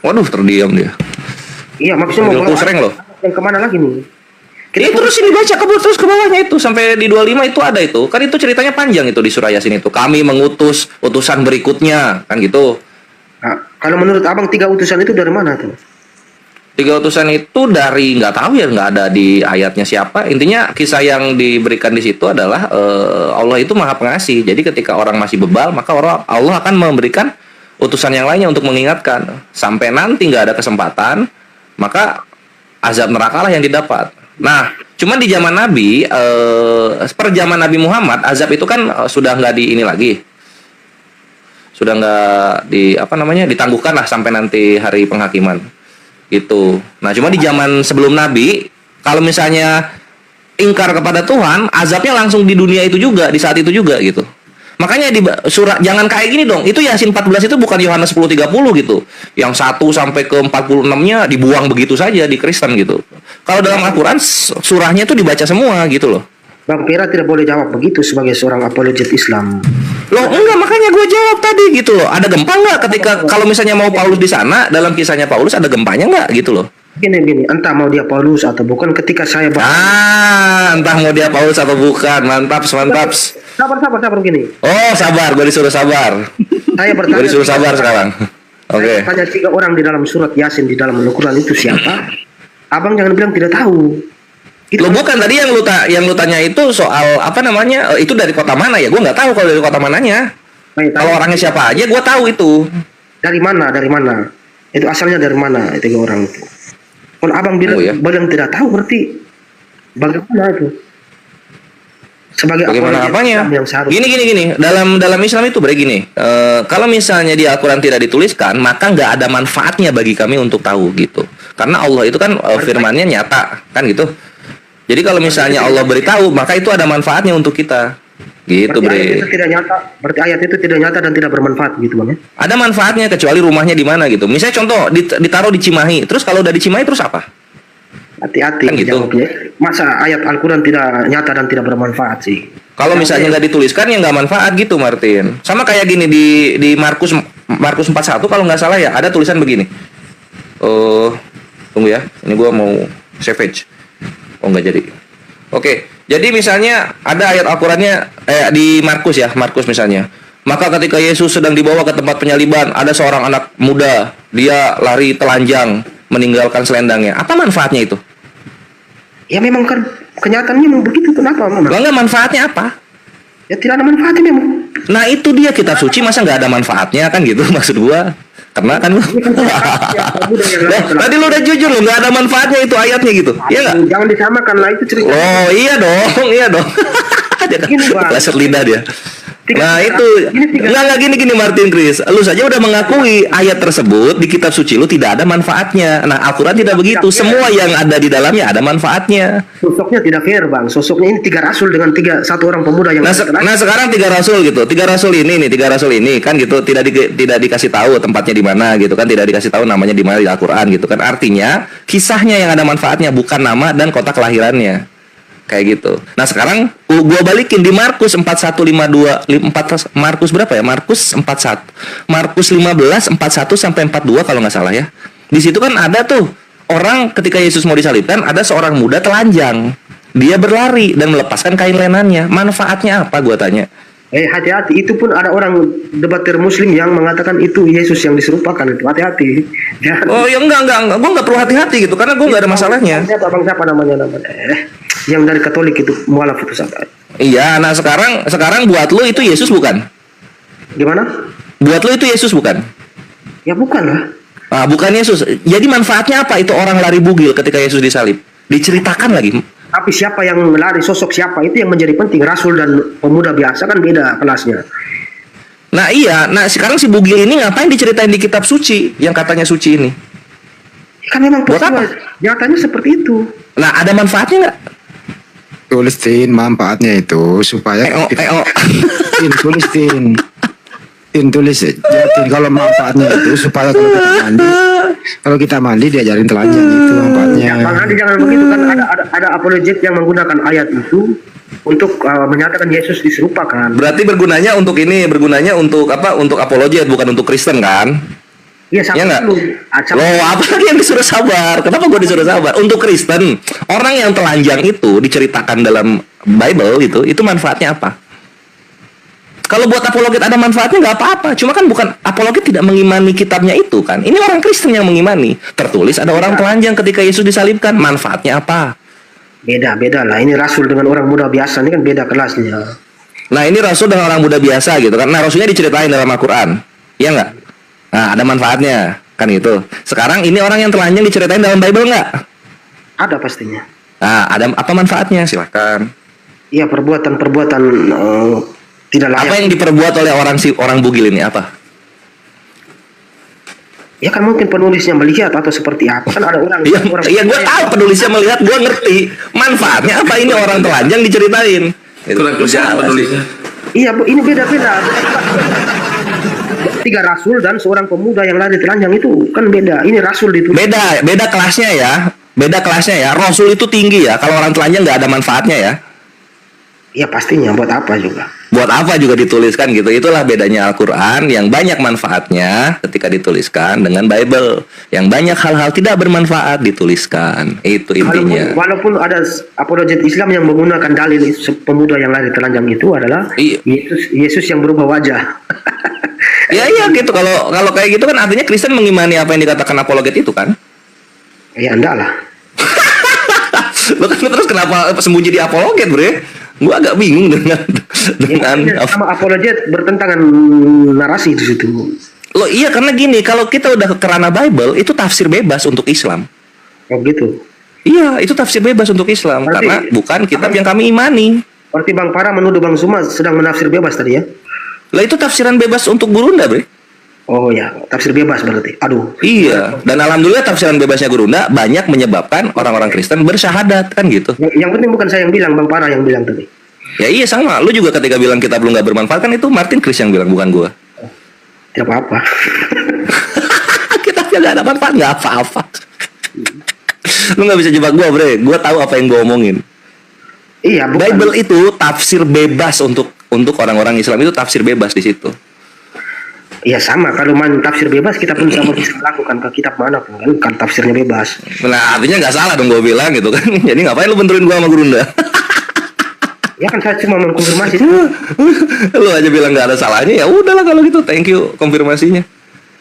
Speaker 7: Waduh, terdiam dia.
Speaker 2: Iya, maksudnya
Speaker 7: Ambil
Speaker 2: mau
Speaker 7: pusreng loh.
Speaker 2: yang kemana lagi nih?
Speaker 7: Ini terus ini baca terus ke bawahnya itu sampai di 25 itu ada itu. Kan itu ceritanya panjang itu di surah Yasin itu. Kami mengutus utusan berikutnya, kan gitu.
Speaker 2: Nah, kalau menurut abang 3 utusan itu dari mana tuh?
Speaker 7: 3 utusan itu dari nggak tahu ya, nggak ada di ayatnya siapa. Intinya kisah yang diberikan di situ adalah Allah itu maha pengasih. Jadi ketika orang masih bebal, maka Allah akan memberikan utusan yang lainnya untuk mengingatkan. Sampai nanti nggak ada kesempatan, maka azab neraka lah yang didapat. Nah, cuman di zaman Nabi, per zaman Nabi Muhammad, azab itu kan sudah nggak di ini lagi. Sudah nggak ditangguhkan lah sampai nanti hari penghakiman. Gitu. Nah, cuma di zaman sebelum Nabi, kalau misalnya ingkar kepada Tuhan, azabnya langsung di dunia itu juga, di saat itu juga gitu. Makanya di surat jangan kayak gini dong. Itu Yasin 14 itu bukan Yohanes 10:30 gitu. Yang 1 sampai ke 46-nya dibuang begitu saja di Kristen gitu. Kalau dalam Al-Qur'an surahnya itu dibaca semua gitu loh.
Speaker 2: Bang Pera tidak boleh jawab begitu sebagai seorang apologet Islam.
Speaker 7: Loh enggak, makanya gue jawab tadi gitu loh. Ada gempa nggak ketika kalau misalnya mau Paulus di sana, dalam kisahnya Paulus ada gempanya nggak gitu loh.
Speaker 2: Gini, entah mau dia Paulus atau bukan, ketika saya
Speaker 7: Entah mau dia Paulus atau bukan. Mantap.
Speaker 2: sabar gini.
Speaker 7: Oh, sabar, gue disuruh sabar.
Speaker 2: Saya
Speaker 7: Gue
Speaker 2: bertanya.
Speaker 7: disuruh sabar sekarang. Oke.
Speaker 2: Saya tanya 3 orang di dalam surat Yasin di dalam Al-Quran itu siapa? Abang jangan bilang tidak tahu.
Speaker 7: Lo bukan tadi yang lu tanya itu soal apa namanya? Itu dari kota mana ya? Gue nggak tahu kalau dari kota mananya.
Speaker 2: Baik,
Speaker 7: Kalau orangnya siapa aja, gue tahu itu.
Speaker 2: dari mana? Itu asalnya dari mana itu 3 orang itu? Kalau abang bilang
Speaker 7: Oh, ya.
Speaker 2: bilang tidak tahu berarti bagaimana itu? sebagai
Speaker 7: Bagaimana
Speaker 2: apologet
Speaker 7: apanya?
Speaker 2: Islam yang seharusnya.
Speaker 7: Gini. Dalam Islam itu begini. Kalau misalnya di Al-Quran tidak dituliskan, maka nggak ada manfaatnya bagi kami untuk tahu gitu. Karena Allah itu kan firman-Nya nyata, kan gitu. Jadi kalau misalnya Allah beritahu, maka itu ada manfaatnya untuk kita. Gitu,
Speaker 2: berarti ayat
Speaker 7: Bre.
Speaker 2: itu tidak nyata, berarti ayat itu tidak nyata dan tidak bermanfaat gitu Bang ya.
Speaker 7: Ada manfaatnya kecuali rumahnya di mana gitu. Misalnya contoh ditaruh di Cimahi, terus kalau udah di Cimahi terus apa?
Speaker 2: Hati-hati
Speaker 7: Kan gitu.
Speaker 2: jawabnya. Masa ayat Al-Quran tidak nyata dan tidak bermanfaat sih?
Speaker 7: Kalau misalnya nggak dituliskan ya nggak manfaat gitu, Martin. Sama kayak gini di Markus 41 kalau nggak salah ya ada tulisan begini. Tunggu ya, ini gua mau savage. Oh nggak jadi. Oke, jadi misalnya ada ayat Al-Qurannya di Markus ya, Markus misalnya. Maka ketika Yesus sedang dibawa ke tempat penyaliban, ada seorang anak muda, dia lari telanjang, meninggalkan selendangnya. Apa manfaatnya itu?
Speaker 2: Ya memang kan kenyataannya memang begitu, kenapa memang?
Speaker 7: Enggak, manfaatnya apa?
Speaker 2: Ya tidak ada manfaatnya memang.
Speaker 7: Nah itu dia kitab suci, masa nggak ada manfaatnya kan gitu maksud gua. Karena kan tadi lu udah jujur lu nggak ada manfaatnya itu ayatnya gitu. Iya nggak?
Speaker 2: Jangan disamakan lah itu cerita.
Speaker 7: Oh iya dong. Dia
Speaker 2: Gini, Bang.
Speaker 7: pleset lidah dia. Nah itu nggak gini Martin Chris, lu saja udah mengakui ayat tersebut di kitab suci lu tidak ada manfaatnya. Nah Al-Quran tidak begitu, semua yang ada di dalamnya ada manfaatnya.
Speaker 2: Sosoknya tidak fair Bang. Sosoknya ini 3 rasul dengan satu orang pemuda yang
Speaker 7: Nah sekarang 3 rasul gitu, 3 rasul ini kan gitu tidak dikasih tahu tempatnya di mana gitu kan, tidak dikasih tahu namanya di mana di Al-Quran gitu kan. Artinya kisahnya yang ada manfaatnya, bukan nama dan kota kelahirannya. Kayak gitu. Nah sekarang gua balikin di Markus 4152 Markus berapa ya? Markus 41. Markus 15 41 sampai 42 kalau nggak salah ya. Di situ kan ada tuh orang ketika Yesus mau disalibkan, ada seorang muda telanjang. Dia berlari dan melepaskan kain lenannya. Manfaatnya apa gua tanya?
Speaker 2: hati-hati, itu pun ada orang debater muslim yang mengatakan itu Yesus yang diserupakan itu. Hati-hati. Jangan.
Speaker 7: Oh ya enggak. Gua nggak perlu hati-hati gitu karena gua nggak ada masalahnya.
Speaker 2: Siapa namanya? Yang dari Katolik itu mualaf itu sampai.
Speaker 7: Iya, nah sekarang buat lu itu Yesus bukan?
Speaker 2: Gimana?
Speaker 7: Buat lu itu Yesus bukan?
Speaker 2: Ya bukan lah.
Speaker 7: Ah, bukan Yesus. Jadi manfaatnya apa itu orang lari bugil ketika Yesus disalib? Diceritakan lagi.
Speaker 2: Tapi siapa yang lari, sosok siapa itu yang menjadi penting. Rasul dan pemuda biasa kan beda kelasnya.
Speaker 7: Nah iya, nah sekarang si bugil ini ngapain diceritain di kitab suci yang katanya suci ini?
Speaker 2: Kan memang
Speaker 7: Buat apa?
Speaker 2: nyatanya seperti itu.
Speaker 7: Nah ada manfaatnya nggak?
Speaker 3: Tulisin manfaatnya itu supaya tulis Tin, kalau manfaatnya itu supaya kalau kita mandi diajarin telanjang itu manfaatnya.
Speaker 2: Ya, Bang Andi jangan begitu kan, ada apologet yang menggunakan ayat itu untuk menyatakan Yesus diserupakan.
Speaker 7: Berarti bergunanya untuk apa? Untuk apologet bukan untuk Kristen kan?
Speaker 2: Iya,
Speaker 7: Ya nggak?
Speaker 2: dulu.
Speaker 7: Loh, apa lagi yang disuruh sabar? Kenapa gue disuruh sabar? Untuk Kristen, orang yang telanjang itu diceritakan dalam Bible itu manfaatnya apa? Kalau buat apologet ada manfaatnya nggak apa-apa. Cuma kan bukan apologet tidak mengimani kitabnya itu kan. Ini orang Kristen yang mengimani. Tertulis ada orang telanjang ketika Yesus disalibkan. Manfaatnya apa?
Speaker 2: Beda lah. Ini Rasul dengan orang muda biasa ini kan beda kelasnya.
Speaker 7: Nah ini Rasul dengan orang muda biasa gitu kan. Nah Rasulnya diceritain dalam Al-Quran. Iya nggak? Nah ada manfaatnya. Kan gitu. Sekarang ini orang yang telanjang diceritain dalam Bible nggak?
Speaker 2: Ada pastinya.
Speaker 7: Nah ada apa manfaatnya? Silakan.
Speaker 2: Iya, perbuatan tidak layak.
Speaker 7: Apa yang diperbuat oleh orang bugil ini apa?
Speaker 2: Ya kan mungkin penulisnya melihat atau seperti apa. Kan ada orang.
Speaker 7: Iya gue tahu penulisnya melihat, gue ngerti. Manfaatnya apa ini orang telanjang diceritain?
Speaker 6: Kurang kerjaan penulisnya.
Speaker 2: Iya, ini beda-beda. 3 rasul dan seorang pemuda yang lari telanjang itu kan beda. Ini rasul itu.
Speaker 7: Beda kelasnya ya. Beda kelasnya ya. Rasul itu tinggi ya. Kalau orang telanjang nggak ada manfaatnya ya.
Speaker 2: Ya pastinya, buat apa juga.
Speaker 7: Buat apa juga dituliskan gitu. Itulah bedanya Al-Quran yang banyak manfaatnya ketika dituliskan dengan Bible yang banyak hal-hal tidak bermanfaat dituliskan. Itu intinya.
Speaker 2: Walaupun ada apologet Islam yang menggunakan dalil pemuda yang lari telanjang itu adalah
Speaker 7: Iya.
Speaker 2: Yesus yang berubah wajah.
Speaker 7: Iya gitu. Kalau kayak gitu kan artinya Kristen mengimani apa yang dikatakan apologet itu kan?
Speaker 2: Ya enggak lah.
Speaker 7: Lo kan terus kenapa sembunyi di apologet, Bre? Gue agak bingung dengan
Speaker 2: Sama apologet bertentangan narasi di situ.
Speaker 7: Lo iya karena gini, kalau kita udah ke ranah Bible itu tafsir bebas untuk Islam.
Speaker 2: Oh gitu.
Speaker 7: Iya, itu tafsir bebas untuk Islam
Speaker 2: Berarti-
Speaker 7: karena bukan kitab yang kami imani.
Speaker 2: Berarti Bang Para menuduh Bang Suma sedang menafsir bebas tadi ya?
Speaker 7: Lah itu tafsiran bebas untuk Gurunda, Bre.
Speaker 2: Oh ya, tafsir bebas berarti. Aduh.
Speaker 7: Iya, dan alhamdulillah tafsiran bebasnya Gurunda banyak menyebabkan orang-orang Kristen bersyahadat kan gitu.
Speaker 2: Yang penting bukan saya yang bilang, Bang Para yang bilang tadi.
Speaker 7: Ya iya sama, lu juga ketika bilang kitab lu nggak bermanfaat kan itu Martin Chris yang bilang, bukan gua.
Speaker 2: Tidak apa-apa.
Speaker 7: Kitabnya nggak ada manfaat, nggak apa-apa. Lu nggak bisa jebak gua, Bre. Gua tahu apa yang gua omongin.
Speaker 2: Iya, bukan.
Speaker 7: Bible itu tafsir bebas untuk orang-orang Islam, itu tafsir bebas di situ.
Speaker 2: Iya sama, kalau main tafsir bebas kita pun sama bisa lakukan ke kitab mana pun kan tafsirnya bebas.
Speaker 7: Nah artinya nggak salah dong gue bilang gitu kan. Jadi ngapain lu benturin gua sama Gurunda?
Speaker 2: Ya kan saya cuma mengkonfirmasi.
Speaker 7: Lu aja bilang nggak ada salahnya, ya udahlah kalau gitu, thank you konfirmasinya.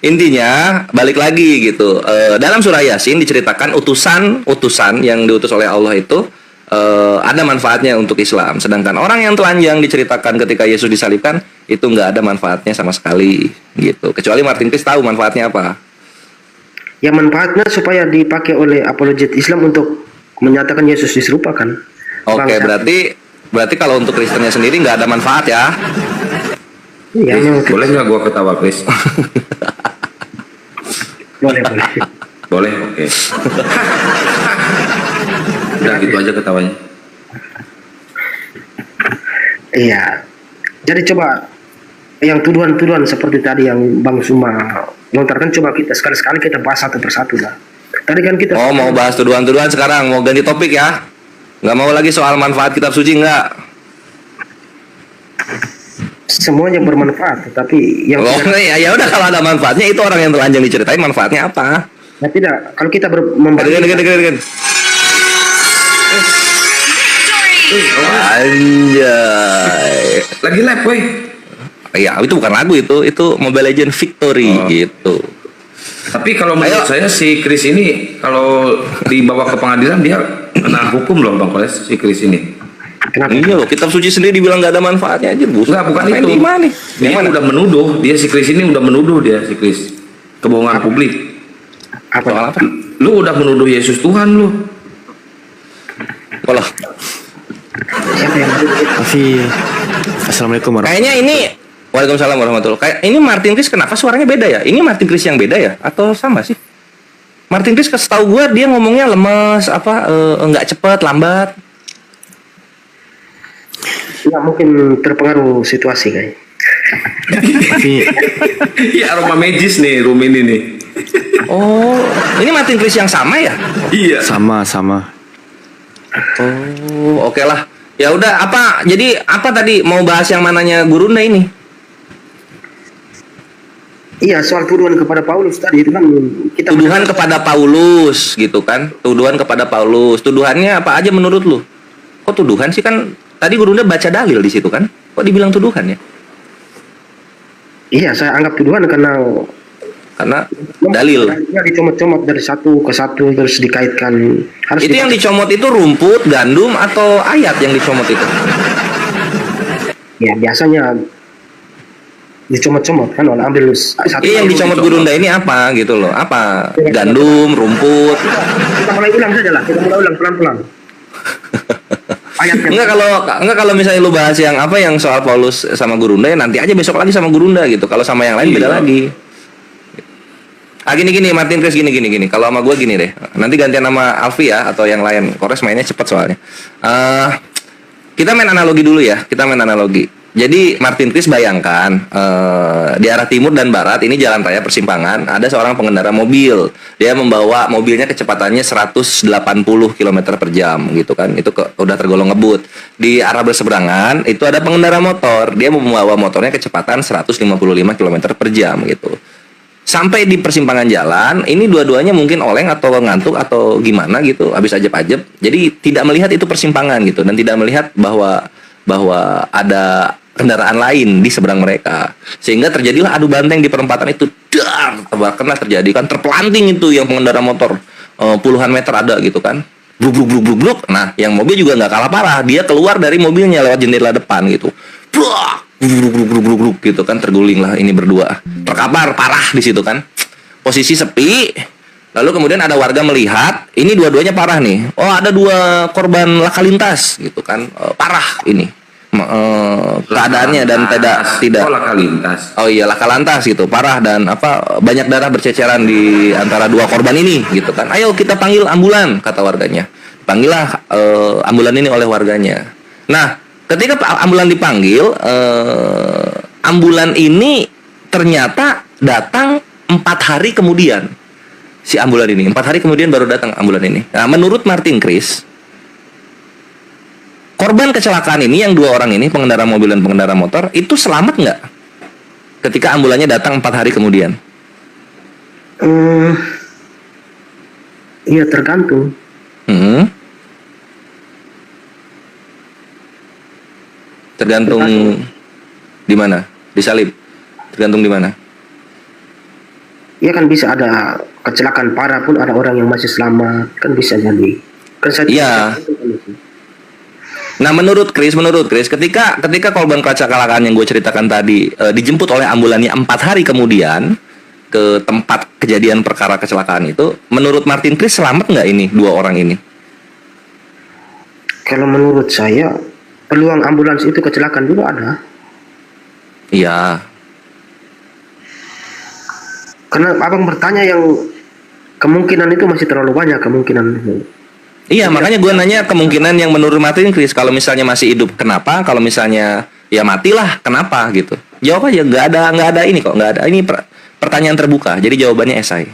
Speaker 7: Intinya balik lagi gitu. Dalam surah Yasin diceritakan utusan yang diutus oleh Allah itu ada manfaatnya untuk Islam. Sedangkan orang yang telanjang diceritakan ketika Yesus disalibkan itu nggak ada manfaatnya sama sekali gitu. Kecuali Martin Chris tahu manfaatnya apa.
Speaker 2: Ya manfaatnya supaya dipakai oleh apologet Islam untuk menyatakan Yesus diserupakan.
Speaker 7: Oke, berarti kalau untuk Kristennya sendiri nggak ada manfaat ya?
Speaker 2: Iya,
Speaker 6: Boleh nggak gua ketawa, Chris?
Speaker 2: boleh.
Speaker 6: Boleh, oke. Udah gitu aja ketawanya.
Speaker 2: Iya. Jadi coba yang tuduhan-tuduhan seperti tadi yang Bang Suma lontarkan, coba kita sekali-sekali kita bahas satu persatu lah. Tadi kan kita
Speaker 7: Mau bahas tuduhan-tuduhan sekarang, mau ganti topik ya? Nggak mau lagi soal manfaat kitab suci nggak?
Speaker 2: semuanya bermanfaat, tetapi yang
Speaker 7: Ya udah, kalau ada manfaatnya itu orang yang telanjang diceritain manfaatnya apa?
Speaker 2: ya tidak. Kalau kita
Speaker 7: Dengerin. Anjay.
Speaker 6: Lagi lab, weh.
Speaker 7: Ya itu bukan lagu, itu Mobile Legend Victory gitu.
Speaker 6: Tapi kalau menurut saya si Chris ini kalau dibawa ke pengadilan dia kena hukum loh, Bang Koles, si Chris ini.
Speaker 2: kenapa?
Speaker 7: Iya loh, kitab suci sendiri dibilang nggak ada manfaatnya aja, Bu.
Speaker 6: Enggak, bukan
Speaker 7: Main
Speaker 6: itu.
Speaker 7: di mana nih?
Speaker 6: Dia udah menuduh, si Chris ini udah menuduh si Chris. Kebohongan publik.
Speaker 2: Apa?
Speaker 7: Soal apa?
Speaker 6: Lu udah menuduh Yesus Tuhan lu.
Speaker 7: Kalau
Speaker 2: Siapa yang
Speaker 8: Assalamualaikum
Speaker 7: kayaknya ini, Waalaikumsalam warahmatullahi. Kayak ini Martin Chris kenapa suaranya beda ya? Ini Martin Chris yang beda ya? Atau sama sih? Martin Chris setahu gue dia ngomongnya lemes, nggak cepet, lambat.
Speaker 2: Ya mungkin terpengaruh situasi kayaknya.
Speaker 6: Iya, aroma magis nih room ini nih.
Speaker 7: Oh, ini Martin Chris yang sama ya?
Speaker 6: Iya.
Speaker 8: Sama.
Speaker 7: Oh, oke lah. Ya udah, jadi apa tadi mau bahas yang mananya Gurunda ini?
Speaker 2: Iya, soal tuduhan kepada Paulus tadi itu kan kita
Speaker 7: Tuduhan kepada Paulus gitu kan? Tuduhan kepada Paulus. Tuduhannya apa aja menurut lu? Kok tuduhan sih, kan tadi Gurunda baca dalil di situ kan? Kok dibilang tuduhan ya?
Speaker 2: Iya, saya anggap tuduhan karena
Speaker 7: dalil.
Speaker 2: Ya dicomot-comot dari satu ke satu terus dikaitkan.
Speaker 7: Itu yang dicomot itu rumput, gandum, atau ayat yang dicomot itu?
Speaker 2: Ya biasanya dicomot-comot kan, ambil satu.
Speaker 7: Iya, yang dicomot Gurunda ini apa gitu loh? Apa? Gandum, rumput.
Speaker 2: Kita mulai ulang saja lah, kita mulai ulang pelan-pelan. Ayat yang
Speaker 7: Enggak kalau misalnya lu bahas yang apa yang soal Paulus sama Gurunda, ya nanti aja besok lagi sama Gurunda gitu. Kalau sama yang lain beda lagi. Gini Martin Chris gini. Kalau sama gue gini deh. Nanti gantian nama Alfi ya, atau yang lain. Kores mainnya cepet soalnya. Kita main analogi dulu ya. Jadi Martin Chris bayangkan di arah timur dan barat ini jalan raya persimpangan, ada seorang pengendara mobil. Dia membawa mobilnya kecepatannya 180 km per jam gitu kan. Itu udah tergolong ngebut. Di arah berseberangan itu ada pengendara motor. Dia membawa motornya kecepatan 155 km per jam gitu. Sampai di persimpangan jalan, ini dua-duanya mungkin oleng atau ngantuk atau gimana gitu, habis ajeb-ajeb. Jadi tidak melihat itu persimpangan gitu, dan tidak melihat bahwa ada kendaraan lain di seberang mereka. Sehingga terjadilah adu banteng di perempatan itu. Kena terjadi kan, terpelanting itu yang pengendara motor. Puluhan meter ada gitu kan. Bluk. Nah, yang mobil juga nggak kalah parah. Dia keluar dari mobilnya lewat jendela depan gitu. Gluk gitu kan, terguling lah ini berdua. Terkapar parah di situ kan. Posisi sepi. Lalu kemudian ada warga melihat, ini dua-duanya parah nih. Oh, ada dua korban laka lintas gitu kan. Parah ini. keadaannya dan tidak.
Speaker 6: Oh, laka lintas.
Speaker 7: Oh iya, laka lantas gitu, parah dan banyak darah berceceran di antara dua korban ini gitu kan. Ayo kita panggil ambulan, kata warganya. Panggillah ambulan ini oleh warganya. Nah, ketika ambulan dipanggil, ambulan ini ternyata datang 4 hari kemudian. Si ambulan ini 4 hari kemudian baru datang ambulan ini. Nah, menurut Martin Kris, korban kecelakaan ini yang 2 orang ini, pengendara mobil dan pengendara motor, itu selamat nggak ketika ambulannya datang 4 hari kemudian?
Speaker 2: Iya, tergantung.
Speaker 7: Tergantung di mana? Disalib. Tergantung di mana?
Speaker 2: Iya kan bisa ada kecelakaan parah pun ada orang yang masih selamat, kan bisa jadi. Kan saya
Speaker 7: Iya. Nah, menurut Kris, ketika korban kecelakaan yang gue ceritakan tadi dijemput oleh ambulannya 4 hari kemudian ke tempat kejadian perkara kecelakaan itu, menurut Martin Kris selamat nggak ini 2 orang ini?
Speaker 2: Kalau menurut saya peluang ambulans itu kecelakaan juga ada.
Speaker 7: Iya.
Speaker 2: Karena abang bertanya yang kemungkinan itu masih terlalu banyak kemungkinan itu.
Speaker 7: Iya, makanya gue nanya kemungkinan yang menurut Martin Kris, kalau misalnya masih hidup kenapa, kalau misalnya ya matilah kenapa gitu. Jawab aja, nggak ada ini kok, nggak ada ini pertanyaan terbuka. Jadi jawabannya esai.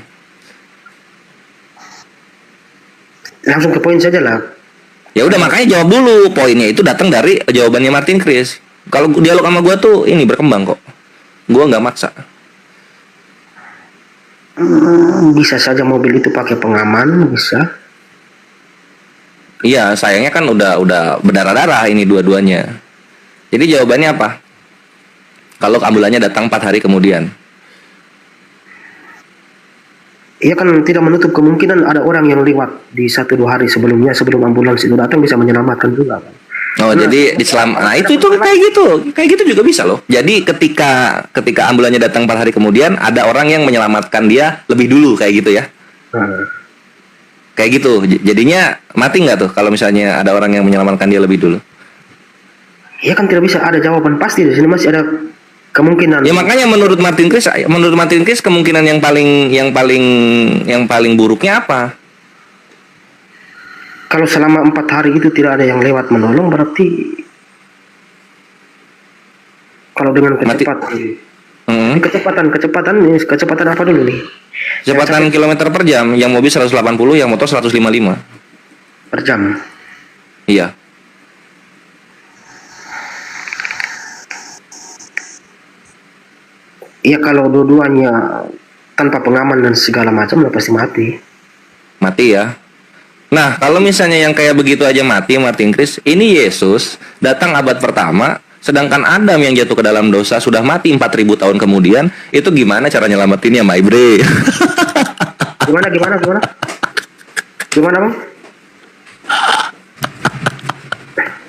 Speaker 2: Langsung ke poin saja lah.
Speaker 7: Ya udah, makanya jawab dulu. Poinnya itu datang dari jawabannya Martin Kris. Kalau dialog sama gue tuh ini berkembang kok. Gue nggak maksa.
Speaker 2: Bisa saja mobil itu pakai pengaman, bisa.
Speaker 7: Iya, sayangnya kan udah berdarah-darah ini dua-duanya. Jadi jawabannya apa? Kalau ambulannya datang 4 hari kemudian.
Speaker 2: Iya kan tidak menutup kemungkinan ada orang yang lewat di 1-2 hari sebelumnya sebelum ambulans itu datang bisa menyelamatkan juga kan.
Speaker 7: Oh, jadi nah itu kayak gitu juga bisa loh. Jadi ketika ambulannya datang 4 hari kemudian ada orang yang menyelamatkan dia lebih dulu kayak gitu ya. Kayak gitu. Jadinya mati nggak tuh kalau misalnya ada orang yang menyelamatkan dia lebih dulu?
Speaker 2: Iya kan tidak bisa ada jawaban pasti di sini, masih ada kemungkinan.
Speaker 7: Ya makanya menurut Martin Kris kemungkinan yang paling buruknya apa?
Speaker 2: Kalau selama 4 hari itu tidak ada yang lewat menolong, berarti kalau dengan kecepatan kecepatan apa dulu nih?
Speaker 7: Kecepatan kilometer per jam, yang mobil 180, yang motor 155
Speaker 2: per jam.
Speaker 7: Iya.
Speaker 2: Iya kalau dua-duanya tanpa pengaman dan segala macam udah pasti mati.
Speaker 7: Mati ya. Nah, kalau misalnya yang kayak begitu aja mati, Martin Kris, ini Yesus datang abad pertama, sedangkan Adam yang jatuh ke dalam dosa sudah mati 4.000 tahun kemudian, itu gimana cara nyelamatinnya, my bre?
Speaker 2: Gimana, Bang?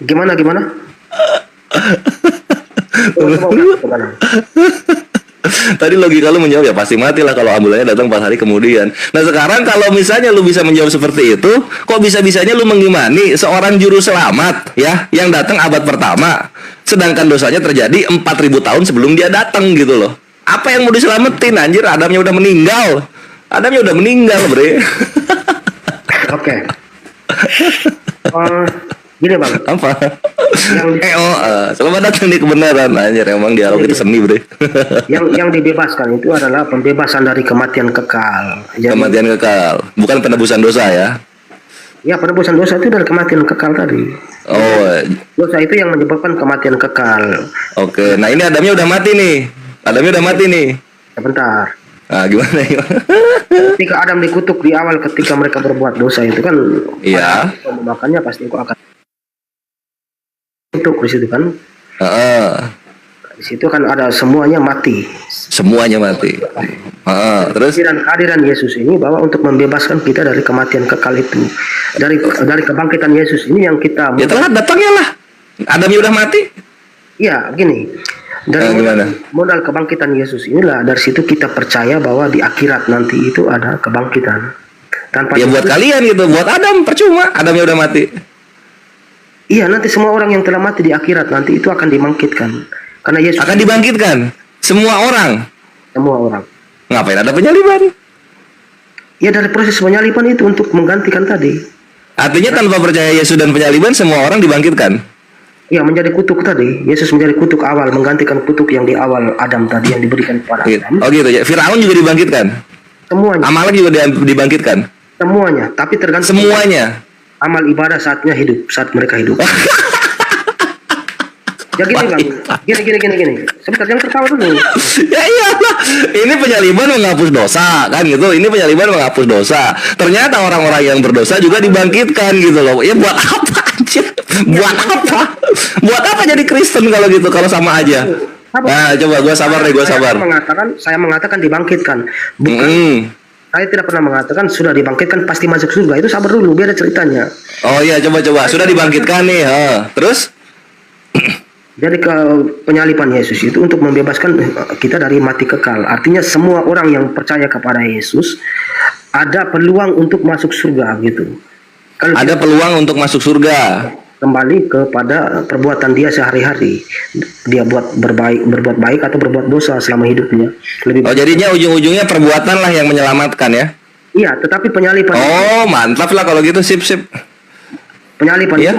Speaker 2: Gimana?
Speaker 7: Tadi logika lu menjawab ya pasti mati lah kalau ambulannya datang 4 hari kemudian. Nah sekarang kalau misalnya lu bisa menjawab seperti itu, kok bisa-bisanya lu mengimani seorang juru selamat ya yang datang abad pertama, sedangkan dosanya terjadi 4.000 tahun sebelum dia datang gitu loh. Apa yang mau diselamatin anjir? Adamnya udah meninggal, bre.
Speaker 2: Oke. Gini bang.
Speaker 7: Apa? Selamat datang di kebenaran anjir, emang dialog itu seni bre.
Speaker 2: yang dibebaskan itu adalah pembebasan dari kematian kekal. Jadi,
Speaker 7: kematian kekal, bukan penebusan dosa ya?
Speaker 2: Ya penebusan dosa itu dari kematian kekal tadi.
Speaker 7: Oh,
Speaker 2: dosa itu yang menyebabkan kematian kekal.
Speaker 7: Oke, nah ini Adamnya udah mati nih.
Speaker 2: Sebentar.
Speaker 7: Nah, gimana?
Speaker 2: Ketika Adam dikutuk di awal ketika mereka berbuat dosa itu kan,
Speaker 7: iya.
Speaker 2: Makanya pasti engkau akan kutuk di situ kan. Di situ kan ada semuanya mati.
Speaker 7: Terus
Speaker 2: kehadiran Yesus ini bahwa untuk membebaskan kita dari kematian kekal itu, dari kebangkitan Yesus ini yang kita.
Speaker 7: Ya telah datangnya lah. Adamnya udah mati.
Speaker 2: Iya, gini. Dari modal kebangkitan Yesus inilah, dari situ kita percaya bahwa di akhirat nanti itu ada kebangkitan. Tanpa
Speaker 7: ya buat kalian gitu, buat Adam percuma, Adamnya udah mati.
Speaker 2: Iya, nanti semua orang yang telah mati di akhirat nanti itu akan dibangkitkan. Karena Yesus
Speaker 7: Akan dibangkitkan semua orang.
Speaker 2: semua orang.
Speaker 7: Ngapain ada penyaliban?
Speaker 2: Ya dari proses penyaliban itu untuk menggantikan tadi.
Speaker 7: Artinya tanpa percaya Yesus dan penyaliban semua orang dibangkitkan.
Speaker 2: Ya menjadi kutuk tadi. Yesus menjadi kutuk awal, menggantikan kutuk yang di awal Adam tadi yang diberikan kepada
Speaker 7: Gitu.
Speaker 2: Adam.
Speaker 7: Oh gitu ya. Firaun juga dibangkitkan.
Speaker 2: Semuanya,
Speaker 7: Amalek juga dibangkitkan.
Speaker 2: semuanya. Tapi tergantung
Speaker 7: Semuanya.
Speaker 2: amal ibadah saatnya hidup, saat mereka hidup. Ya gini bang, gini. Sebentar, jangan tertawa dulu.
Speaker 7: Ya iyalah, ini penyaliban menghapus dosa kan gitu. Ini penyaliban menghapus dosa. Ternyata orang-orang yang berdosa juga dibangkitkan gitu loh. Ya buat apa anjir? Buat apa? Buat apa jadi Kristen kalau gitu? Kalau sama aja. Nah, coba gue sabar deh, gue sabar.
Speaker 2: Saya mengatakan dibangkitkan. Bukan. Saya tidak pernah mengatakan sudah dibangkitkan pasti masuk surga. Itu sabar dulu, biar ada ceritanya.
Speaker 7: Oh iya, coba. Sudah dibangkitkan nih. Terus?
Speaker 2: Jadi ke penyaliban Yesus itu untuk membebaskan kita dari mati kekal. Artinya semua orang yang percaya kepada Yesus ada peluang untuk masuk surga gitu. Kalau
Speaker 7: Ada peluang untuk masuk surga.
Speaker 2: kembali kepada perbuatan dia sehari-hari, dia berbuat baik atau berbuat dosa selama hidupnya. Lebih
Speaker 7: Oh jadinya ujung-ujungnya perbuatan lah yang menyelamatkan ya?
Speaker 2: Iya, tetapi penyaliban
Speaker 7: Oh mantap lah kalau gitu, sip.
Speaker 2: penyaliban
Speaker 7: Iya.
Speaker 2: itu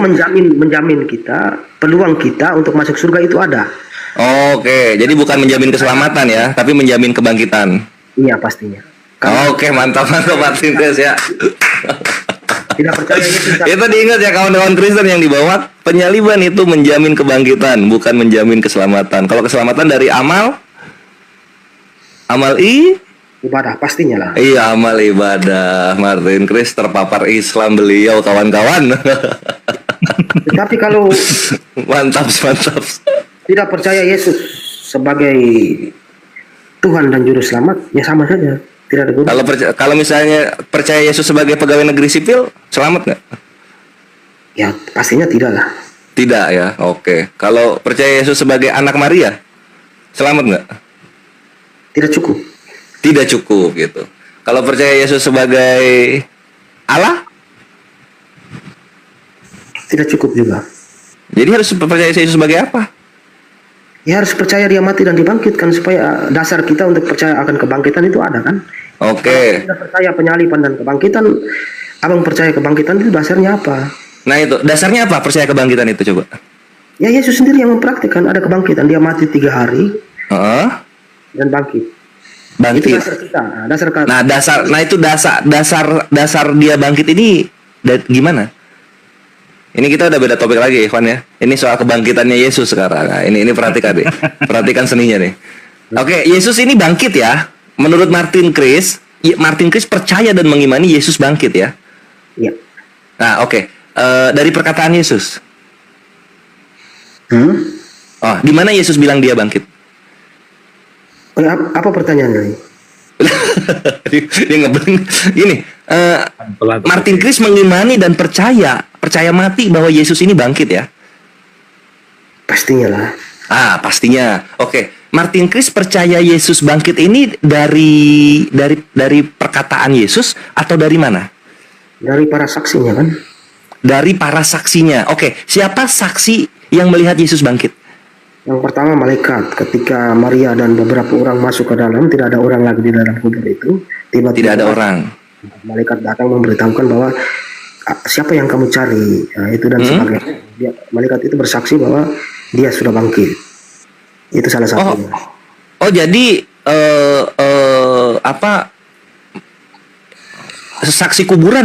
Speaker 2: menjamin kita peluang kita untuk masuk surga itu ada.
Speaker 7: Oke, jadi bukan menjamin keselamatan ya, tapi menjamin kebangkitan.
Speaker 2: Iya pastinya.
Speaker 7: Oke, mantap Martin Chris ya.
Speaker 2: Tidak percaya Yesus.
Speaker 7: Itu diingat ya kawan-kawan Kristen yang di bawah, penyaliban itu menjamin kebangkitan, bukan menjamin keselamatan. Kalau keselamatan dari amal
Speaker 2: Ibadah pastinya lah.
Speaker 7: iya amal ibadah. Martin Chris terpapar Islam beliau kawan-kawan.
Speaker 2: Tetapi kalau
Speaker 7: mantap.
Speaker 2: tidak percaya Yesus sebagai Tuhan dan Juru Selamat, ya sama saja. Tidak ada gunanya.
Speaker 7: Kalau misalnya percaya Yesus sebagai pegawai negeri sipil, selamat nggak?
Speaker 2: Ya pastinya tidak lah.
Speaker 7: Tidak ya, oke. Kalau percaya Yesus sebagai anak Maria, selamat nggak?
Speaker 2: Tidak cukup.
Speaker 7: Tidak cukup gitu. Kalau percaya Yesus sebagai Allah,
Speaker 2: Tidak cukup juga.
Speaker 7: jadi harus percaya Yesus sebagai apa?
Speaker 2: Ya harus percaya dia mati dan dibangkitkan supaya dasar kita untuk percaya akan kebangkitan itu ada kan.
Speaker 7: Oke.
Speaker 2: Tidak percaya penyaliban dan kebangkitan, abang percaya kebangkitan itu dasarnya apa?
Speaker 7: Nah itu dasarnya apa percaya kebangkitan itu coba?
Speaker 2: Ya Yesus sendiri yang mempraktikkan ada kebangkitan. Dia mati 3 hari
Speaker 7: Heeh.
Speaker 2: dan bangkit. Itu
Speaker 7: Bangkit.
Speaker 2: dasar kita.
Speaker 7: Nah itu dasar dia bangkit ini gimana? Ini kita udah beda topik lagi, Ikhwan ya. Ini soal kebangkitannya Yesus sekarang. Nah, ini perhatikan deh. Perhatikan seninya nih. Oke, Yesus ini bangkit ya. Menurut Martin Chris percaya dan mengimani Yesus bangkit ya.
Speaker 2: Iya.
Speaker 7: Nah, oke. Dari perkataan Yesus. Oh, di mana Yesus bilang dia bangkit?
Speaker 2: Oh, ya, apa pertanyaannya ini?
Speaker 7: Dia ngebling. Gini, Martin Chris mengimani dan percaya mati bahwa Yesus ini bangkit ya.
Speaker 2: Pastinya lah.
Speaker 7: Pastinya. Oke. Martin Chris percaya Yesus bangkit ini dari perkataan Yesus atau dari mana?
Speaker 2: Dari para saksinya kan.
Speaker 7: Dari para saksinya. Oke, siapa saksi yang melihat Yesus bangkit?
Speaker 2: Yang pertama malaikat. Ketika Maria dan beberapa orang masuk ke dalam, tidak ada orang lagi di dalam kubur itu. Tiba-tiba
Speaker 7: Tidak ada orang.
Speaker 2: malaikat datang memberitahukan bahwa siapa yang kamu cari, itu dan sebagainya. Malaikat itu bersaksi bahwa dia sudah bangkit. Itu salah satunya.
Speaker 7: Oh jadi saksi kuburan